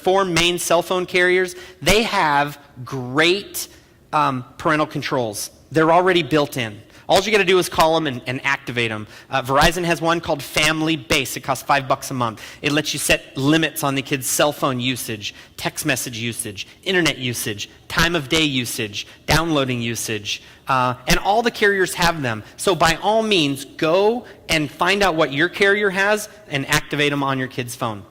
4 main cell phone carriers, they have great parental controls. They're already built in. All you got to do is call them and activate them. Verizon has one called Family Base. It costs $5 a month. It lets you set limits on the kids' cell phone usage, text message usage, internet usage, time of day usage, downloading usage, and all the carriers have them. So by all means, go and find out what your carrier has and activate them on your kid's phone.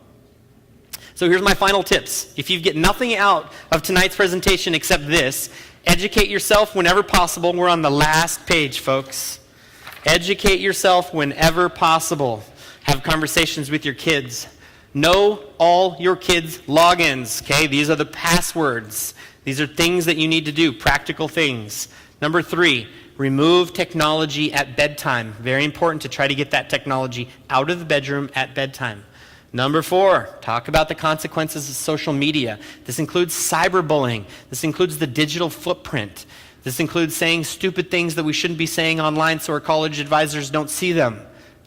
So here's my final tips. If you get nothing out of tonight's presentation except this, educate yourself whenever possible. We're on the last page, folks. Educate yourself whenever possible. Have conversations with your kids. Know all your kids' logins, okay? These are the passwords. These are things that you need to do, practical things. Number 3, remove technology at bedtime. Very important to try to get that technology out of the bedroom at bedtime. Number 4, talk about the consequences of social media. This includes cyberbullying. This includes the digital footprint. This includes saying stupid things that we shouldn't be saying online so our college advisors don't see them.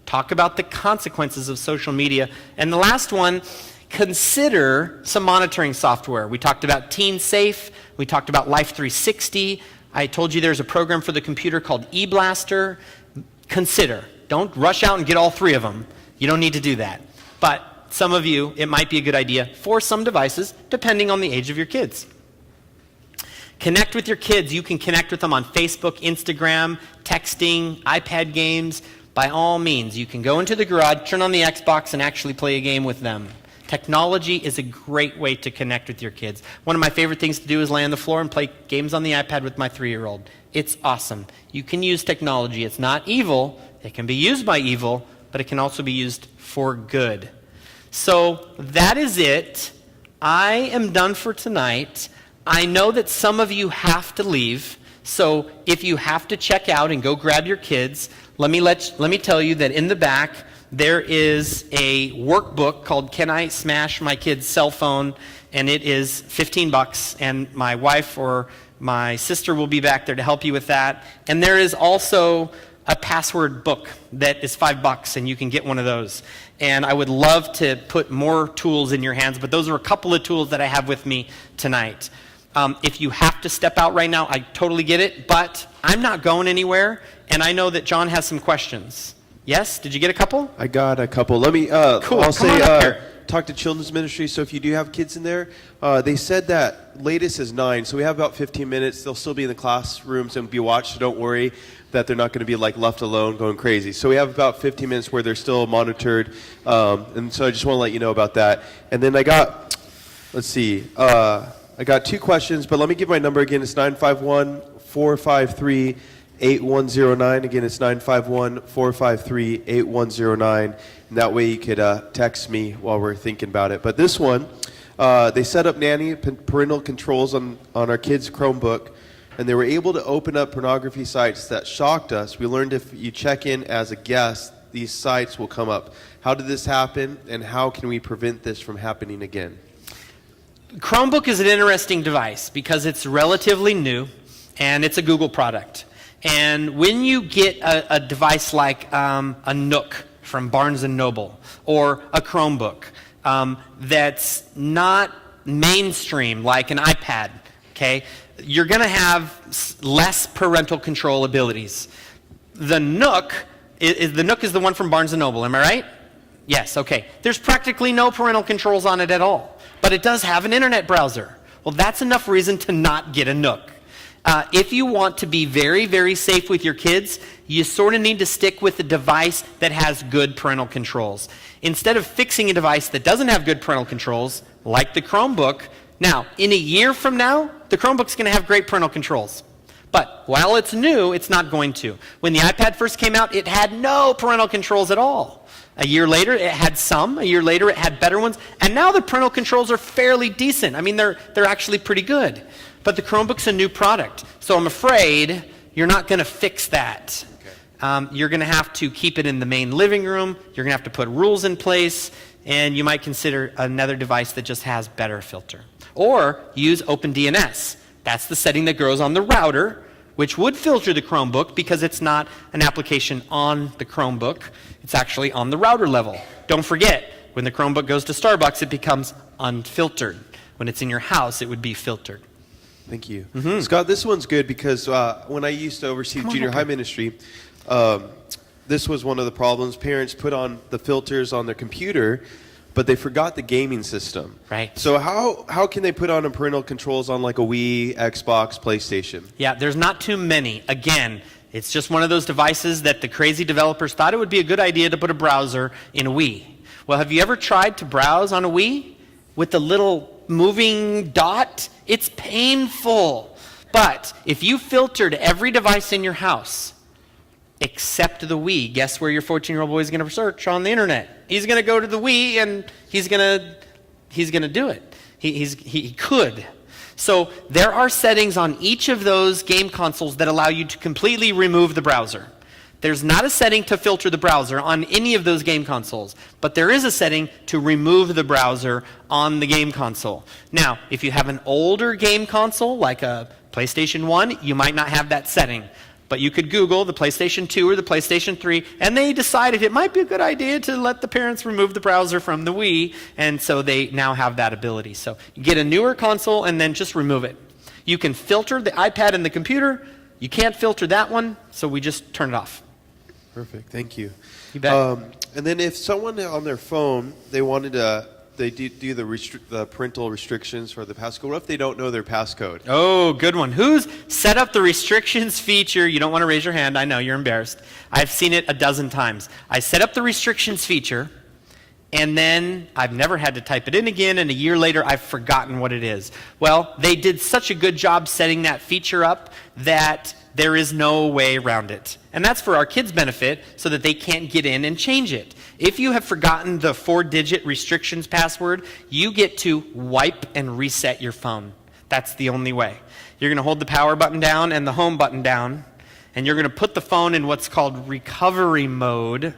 Talk about the consequences of social media. And the last one, consider some monitoring software. We talked about TeenSafe. We talked about Life 360. I told you there's a program for the computer called eBlaster. Consider. Don't rush out and get all 3 of them. You don't need to do that. But some of you, it might be a good idea for some devices, depending on the age of your kids. Connect with your kids. You can connect with them on Facebook, Instagram, texting, iPad games. By all means, you can go into the garage, turn on the Xbox, and actually play a game with them. Technology is a great way to connect with your kids. One of my favorite things to do is lay on the floor and play games on the iPad with my 3-year-old. It's awesome. You can use technology. It's not evil. It can be used by evil, but it can also be used for good. So that is it. I am done for tonight. I know that some of you have to leave, so if you have to check out and go grab your kids, let me tell you that in the back there is a workbook called Can I Smash My Kid's Cell Phone? And it is $15, and my wife or my sister will be back there to help you with that. And there is also a password book that is $5, and you can get one of those. And I would love to put more tools in your hands, but those are a couple of tools that I have with me tonight. If you have to step out right now, I totally get it, but I'm not going anywhere, and I know that John has some questions. Yes? Did you get a couple? I got a couple. Let me, Cool. I'll Come on up here. talk to Children's Ministry, so if you do have kids in there, they said that latest is 9, so we have about 15 minutes. They'll still be in the classrooms and be watched, so don't worry that they're not going to be like left alone going crazy. So we have about 15 minutes where they're still monitored, and so I just want to let you know about that. And then I got, I got 2 questions, but let me give my number again. It's 951-453-8109. Again, it's 951-453-8109. And that way you could text me while we're thinking about it. But this one, they set up nanny parental controls on our kids' Chromebook, and they were able to open up pornography sites that shocked us. We learned if you check in as a guest, these sites will come up. How did this happen, and how can we prevent this from happening again? Chromebook is an interesting device because it's relatively new, and it's a Google product. And when you get a device like a Nook from Barnes & Noble or a Chromebook that's not mainstream like an iPad, okay, you're going to have less parental control abilities. The Nook is the one from Barnes & Noble, am I right? Yes, okay. There's practically no parental controls on it at all, but it does have an internet browser. Well, that's enough reason to not get a Nook. If you want to be very, very safe with your kids, you sort of need to stick with a device that has good parental controls. Instead of fixing a device that doesn't have good parental controls, like the Chromebook, now, in a year from now, the Chromebook's going to have great parental controls. But while it's new, it's not going to. When the iPad first came out, it had no parental controls at all. A year later, it had some. A year later, it had better ones. And now the parental controls are fairly decent. I mean, they're actually pretty good. But the Chromebook's a new product. So I'm afraid you're not going to fix that. Okay. You're going to have to keep it in the main living room. You're going to have to put rules in place. And you might consider another device that just has better filter. Or use OpenDNS. That's the setting that goes on the router, which would filter the Chromebook because it's not an application on the Chromebook. It's actually on the router level. Don't forget, when the Chromebook goes to Starbucks, it becomes unfiltered. When it's in your house, it would be filtered. Thank you. Mm-hmm. Scott, this one's good because when I used to oversee junior high ministry, this was one of the problems. Parents put on the filters on their computer, but they forgot the gaming system. Right. So how can they put on parental controls on like a Wii, Xbox, PlayStation? Yeah, there's not too many. Again, it's just one of those devices that the crazy developers thought it would be a good idea to put a browser in a Wii. Well, have you ever tried to browse on a Wii with the little moving dot? It's painful. But if you filtered every device in your house except the Wii, guess where your 14-year-old boy is going to search on the internet? He's going to go to the Wii and he's going to do it. He could. So there are settings on each of those game consoles that allow you to completely remove the browser. There's not a setting to filter the browser on any of those game consoles, but there is a setting to remove the browser on the game console. Now, if you have an older game console, like a PlayStation 1, you might not have that setting. But you could Google the PlayStation 2 or the PlayStation 3, and they decided it might be a good idea to let the parents remove the browser from the Wii, and so they now have that ability. So you get a newer console and then just remove it. You can filter the iPad and the computer. You can't filter that one, so we just turn it off. Perfect. Thank you. You bet. And then if someone on their phone, they wanted to, they do the parental restrictions for the passcode. What if they don't know their passcode? Oh, good one. Who's set up the restrictions feature? You don't want to raise your hand. I know, you're embarrassed. I've seen it a dozen times. I set up the restrictions feature, and then I've never had to type it in again, and a year later I've forgotten what it is. Well, they did such a good job setting that feature up that there is no way around it. And that's for our kids' benefit so that they can't get in and change it. If you have forgotten the 4-digit restrictions password, you get to wipe and reset your phone. That's the only way. You're going to hold the power button down and the home button down, and you're going to put the phone in what's called recovery mode,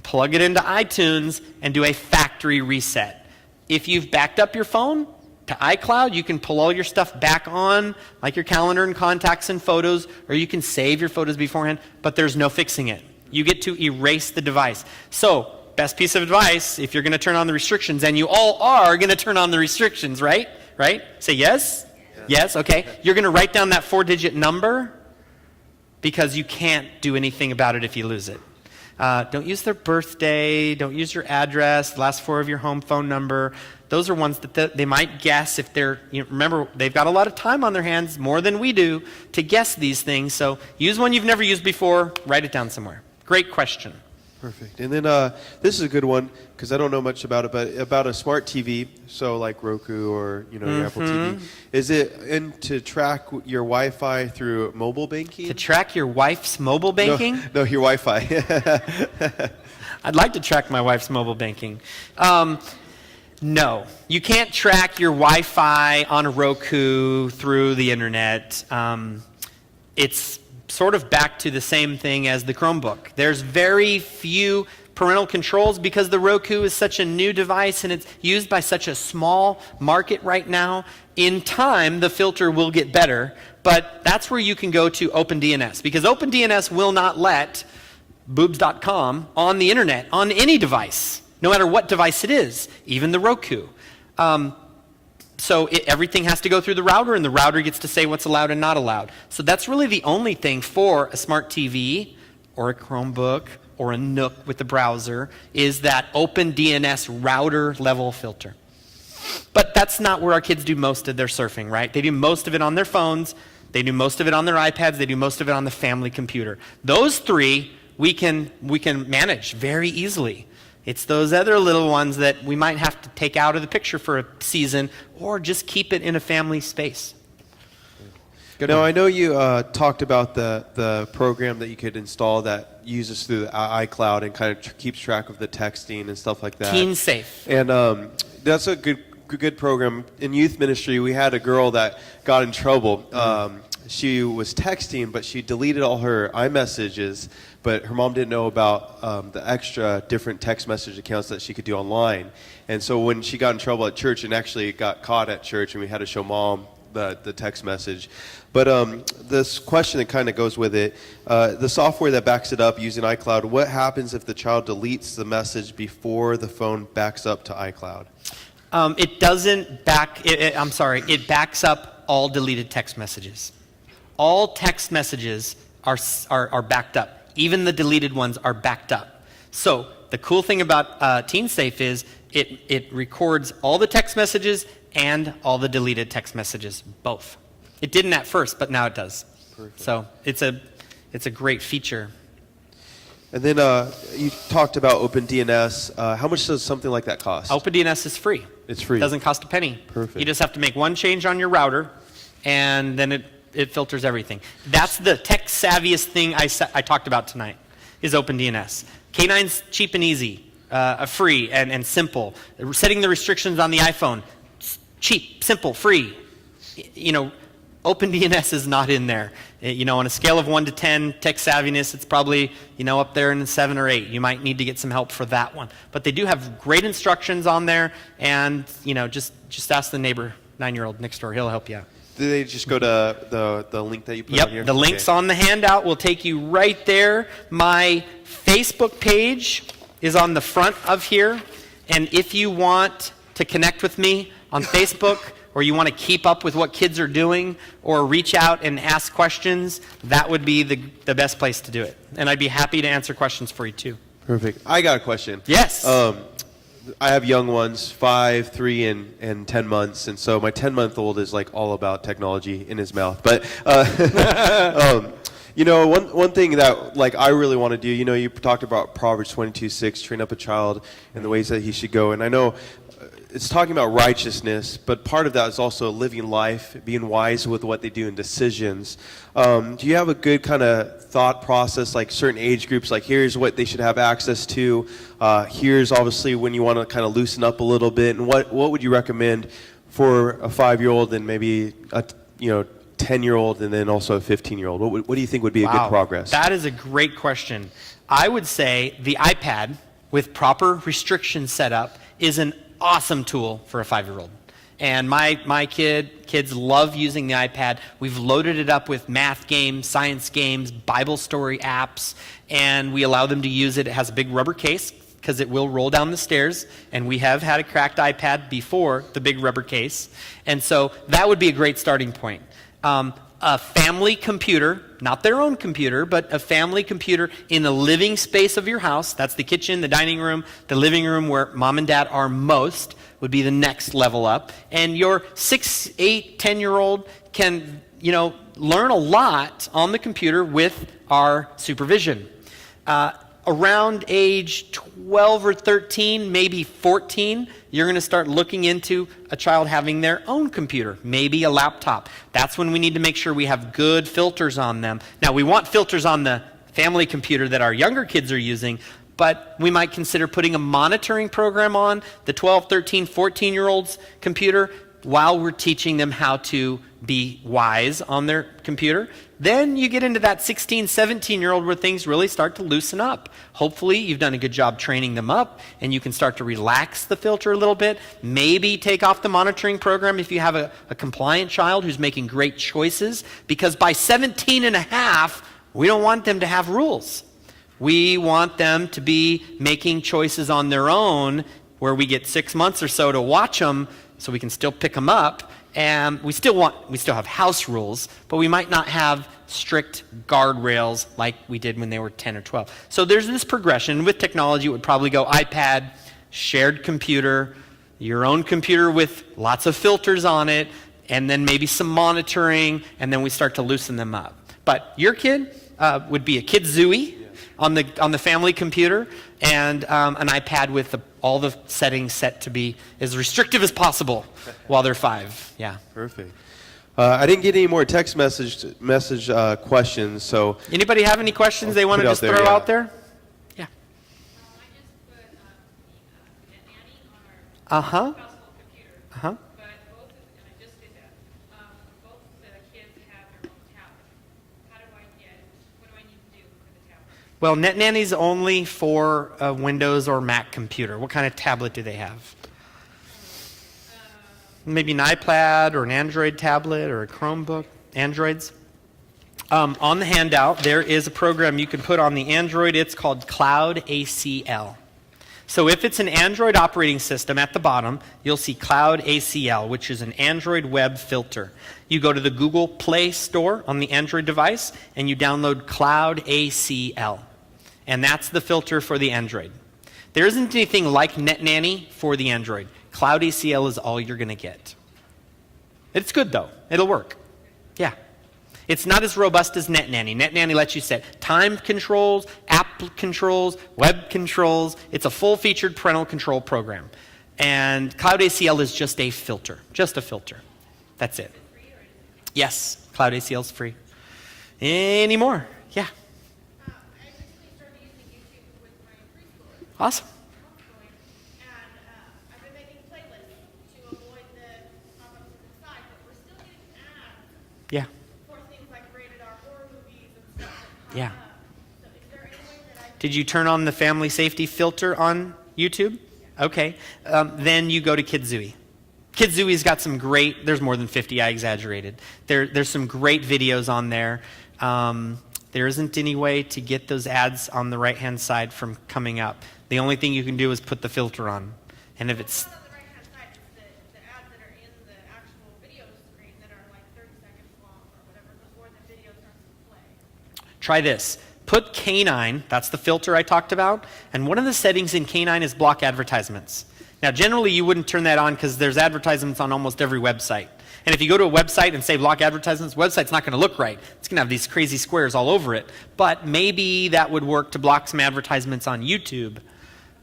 plug it into iTunes, and do a factory reset. If you've backed up your phone to iCloud, you can pull all your stuff back on, like your calendar and contacts and photos, or you can save your photos beforehand, but there's no fixing it. You get to erase the device. So, best piece of advice, if you're going to turn on the restrictions, and you all are going to turn on the restrictions, right? Right? Say yes? Yes, okay. You're going to write down that 4-digit number because you can't do anything about it if you lose it. Don't use their birthday. Don't use your address, the last 4 of your home phone number. Those are ones that they might guess if they're, remember, they've got a lot of time on their hands, more than we do, to guess these things. So use one you've never used before. Write it down somewhere. Great question. Perfect. And then this is a good one because I don't know much about it, but about a smart TV, so like Roku or your Apple TV. Is it in to track your Wi-Fi through mobile banking? To track your wife's mobile banking? No, your Wi-Fi. I'd like to track my wife's mobile banking. No, you can't track your Wi-Fi on a Roku through the internet. It's sort of back to the same thing as the Chromebook. There's very few parental controls because the Roku is such a new device and it's used by such a small market right now. In time, the filter will get better, but that's where you can go to OpenDNS, because OpenDNS will not let boobs.com on the internet on any device, no matter what device it is, even the Roku. So everything has to go through the router, and the router gets to say what's allowed and not allowed. So that's really the only thing for a smart TV or a Chromebook or a Nook with the browser is that OpenDNS router level filter. But that's not where our kids do most of their surfing, right? They do most of it on their phones. They do most of it on their iPads. They do most of it on the family computer. Those 3 we can manage very easily. It's those other little ones that we might have to take out of the picture for a season or just keep it in a family space. Now, I know you talked about the program that you could install that uses through the iCloud and kind of keeps track of the texting and stuff like that. Teen Safe. And that's a good program. In youth ministry, we had a girl that got in trouble. She was texting, but she deleted all her iMessages, but her mom didn't know about the extra different text message accounts that she could do online. And so when she got in trouble at church, and actually got caught at church, and we had to show mom the text message. But this question that kind of goes with it, the software that backs it up using iCloud, what happens if the child deletes the message before the phone backs up to iCloud? It doesn't back, it backs up all deleted text messages. All text messages are backed up. Even the deleted ones are backed up. So the cool thing about TeenSafe is it records all the text messages and all the deleted text messages, both. It didn't at first, but now it does. Perfect. So it's a great feature. And then you talked about OpenDNS. How much does something like that cost? OpenDNS is free. It's free. It doesn't cost a penny. Perfect. You just have to make one change on your router, and then it filters everything. That's the tech savviest thing I talked about tonight, is OpenDNS. K9's cheap and easy, free and simple. Setting the restrictions on the iPhone, cheap, simple, free. OpenDNS is not in there. On a scale of 1 to 10, tech savviness, it's probably, up there in 7 or 8. You might need to get some help for that one. But they do have great instructions on there, and, just ask the neighbor, 9-year-old next door. He'll help you out. Do they just go to the link that you put on here? Yep, the links on the handout will take you right there. My Facebook page is on the front of here, and if you want to connect with me on Facebook, or you want to keep up with what kids are doing, or reach out and ask questions, that would be the best place to do it. And I'd be happy to answer questions for you too. Perfect. I got a question. Yes. I have young ones, 5, 3, and 10 months, and so my 10-month-old is like all about technology in his mouth. But One thing that like I really want to do, you talked about Proverbs 22:6, train up a child in the ways that he should go. And I know it's talking about righteousness, but part of that is also living life, being wise with what they do in decisions. Do you have a good kind of thought process, like certain age groups, like here's what they should have access to, here's obviously when you want to kind of loosen up a little bit, and what would you recommend for a 5-year-old and maybe a 10-year-old and then also a 15-year-old? What do you think would be a good progress? That is a great question. I would say the iPad with proper restrictions set up is an awesome tool for a 5-year-old. And my kids love using the iPad. We've loaded it up with math games, science games, Bible story apps, and we allow them to use it. It has a big rubber case because it will roll down the stairs, and we have had a cracked iPad before the big rubber case. And so that would be a great starting point. A family computer, not their own computer, but a family computer in the living space of your house, that's the kitchen, the dining room, the living room where mom and dad are most, would be the next level up. And your 6, 8, 10-year-old can, learn a lot on the computer with our supervision. Around age 12 or 13, maybe 14, you're going to start looking into a child having their own computer, maybe a laptop. That's when we need to make sure we have good filters on them. Now, we want filters on the family computer that our younger kids are using, but we might consider putting a monitoring program on the 12, 13, 14-year-old's computer while we're teaching them how to be wise on their computer. Then you get into that 16, 17-year-old where things really start to loosen up. Hopefully, you've done a good job training them up, and you can start to relax the filter a little bit. Maybe take off the monitoring program if you have a compliant child who's making great choices, because by 17 and a half, we don't want them to have rules. We want them to be making choices on their own, where we get 6 months or so to watch them so we can still pick them up. And we still have house rules, but we might not have strict guardrails like we did when they were 10 or 12. So there's this progression. With technology, it would probably go iPad, shared computer, your own computer with lots of filters on it, and then maybe some monitoring, and then we start to loosen them up. But your kid would be a Kidzooey on the family computer, and an iPad with all the settings set to be as restrictive as possible while they're 5. Yeah. Perfect. I didn't get any more text message questions, so. Anybody have any questions they want to just throw out there? Yeah. I just put the nanny on our household computer. Uh-huh. But both, and I just did that, both the kids have their own tablet. What do I need to do for the tablet? Well, NetNanny's only for a Windows or Mac computer. What kind of tablet do they have? Maybe an iPad or an Android tablet or a Chromebook? Androids? On the handout, there is a program you can put on the Android. It's called Cloud ACL. So if it's an Android operating system, at the bottom, you'll see Cloud ACL, which is an Android web filter. You go to the Google Play Store on the Android device, and you download Cloud ACL. And that's the filter for the Android. There isn't anything like NetNanny for the Android. Cloud ACL is all you're going to get. It's good, though. It'll work. Yeah. It's not as robust as NetNanny. NetNanny lets you set time controls, app controls, web controls. It's a full-featured parental control program. And Cloud ACL is just a filter. Just a filter. That's it. Yes, Cloud ACL is free. Any more? Yeah. I recently started using YouTube with my preschooler. Awesome. And I've been making playlists to avoid the pop-ups to the side, but we're still getting ads Yeah. for things like rated R horror movies and stuff that come Yeah. up. So is there any way that I can... Did you turn on the family safety filter on YouTube? Okay. Then you go to Kidzooey. Kidzooey's got some great, there's more than 50, I exaggerated. There's some great videos on there. There isn't any way to get those ads on the right-hand side from coming up. The only thing you can do is put the filter on. And if it's... Not on the right-hand side, it's the ads that are in the actual video screen that are like 30 seconds long or whatever before the video starts to play. Try this. Put K9, that's the filter I talked about, and one of the settings in K9 is block advertisements. Now, generally, you wouldn't turn that on because there's advertisements on almost every website. And if you go to a website and say block advertisements, the website's not going to look right. It's going to have these crazy squares all over it. But maybe that would work to block some advertisements on YouTube.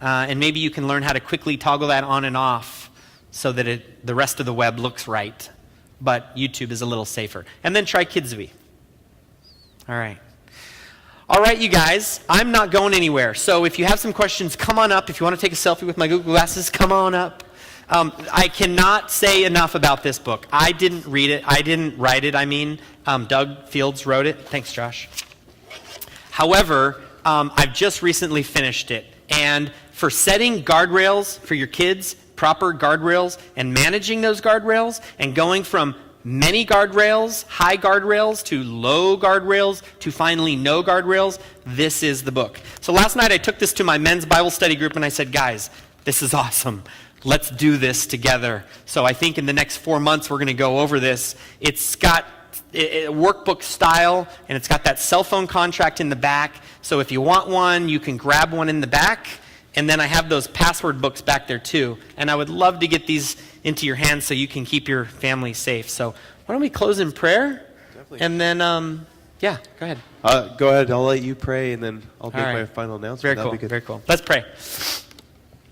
And maybe you can learn how to quickly toggle that on and off so that the rest of the web looks right. But YouTube is a little safer. And then try Kidsvee. All right. All right, you guys, I'm not going anywhere. So if you have some questions, come on up. If you want to take a selfie with my Google Glasses, come on up. I cannot say enough about this book. I didn't read it. I didn't write it, Doug Fields wrote it. Thanks, Josh. However, I've just recently finished it. And for setting guardrails for your kids, proper guardrails, and managing those guardrails, and going from many guardrails, high guardrails, to low guardrails, to finally no guardrails, this is the book. So last night I took this to my men's Bible study group and I said, guys, this is awesome. Let's do this together. So I think in the next 4 months we're going to go over this. It's got a workbook style, and it's got that cell phone contract in the back. So if you want one, you can grab one in the back. And then I have those password books back there too. And I would love to get these into your hands so you can keep your family safe. So why don't we close in prayer? Definitely. And then, yeah, go ahead. Go ahead. I'll let you pray, and then I'll make right. my final announcement. Very That'll cool, be good. very cool. Let's pray.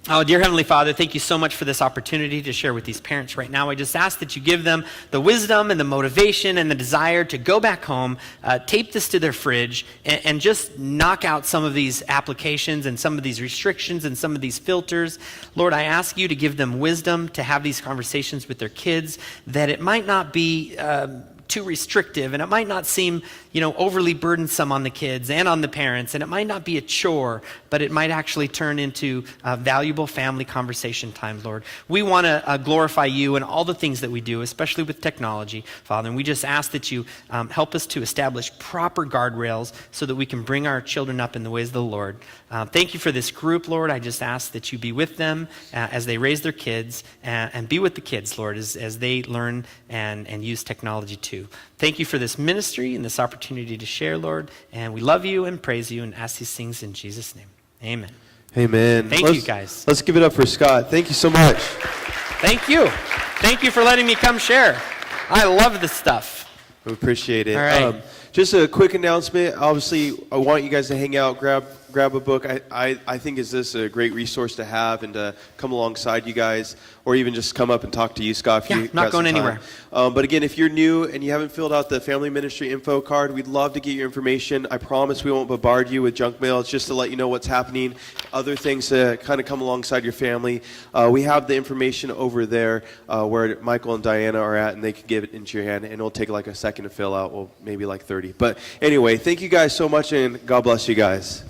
Oh, dear Heavenly Father, thank you so much for this opportunity to share with these parents right now. I just ask that you give them the wisdom and the motivation and the desire to go back home, tape this to their fridge, and just knock out some of these applications and some of these restrictions and some of these filters. Lord, I ask you to give them wisdom to have these conversations with their kids, that it might not be too restrictive, and it might not seem, overly burdensome on the kids and on the parents, and it might not be a chore, but it might actually turn into valuable family conversation time, Lord. We want to glorify you in all the things that we do, especially with technology, Father, and we just ask that you help us to establish proper guardrails so that we can bring our children up in the ways of the Lord. Thank you for this group, Lord. I just ask that you be with them as they raise their kids, and be with the kids, Lord, as they learn and use technology too. Thank you for this ministry and this opportunity to share, Lord. And we love you and praise you and ask these things in Jesus' name. Amen. Amen. Thank you, guys. Let's give it up for Scott. Thank you so much. Thank you. Thank you for letting me come share. I love this stuff. We appreciate it. All right. Just a quick announcement. Obviously, I want you guys to hang out, grab a book. I think is this a great resource to have and to come alongside you guys, or even just come up and talk to you, Scott, if you not got going some time. anywhere. But again, if you're new and you haven't filled out the family ministry info card, we'd love to get your information. I promise we won't bombard you with junk mail. It's just to let you know what's happening, other things to kind of come alongside your family. We have the information over there where Michael and Diana are at, and they can give it into your hand, and it'll take like a second to fill out, well, maybe like 30. But anyway, thank you guys so much, and God bless you guys.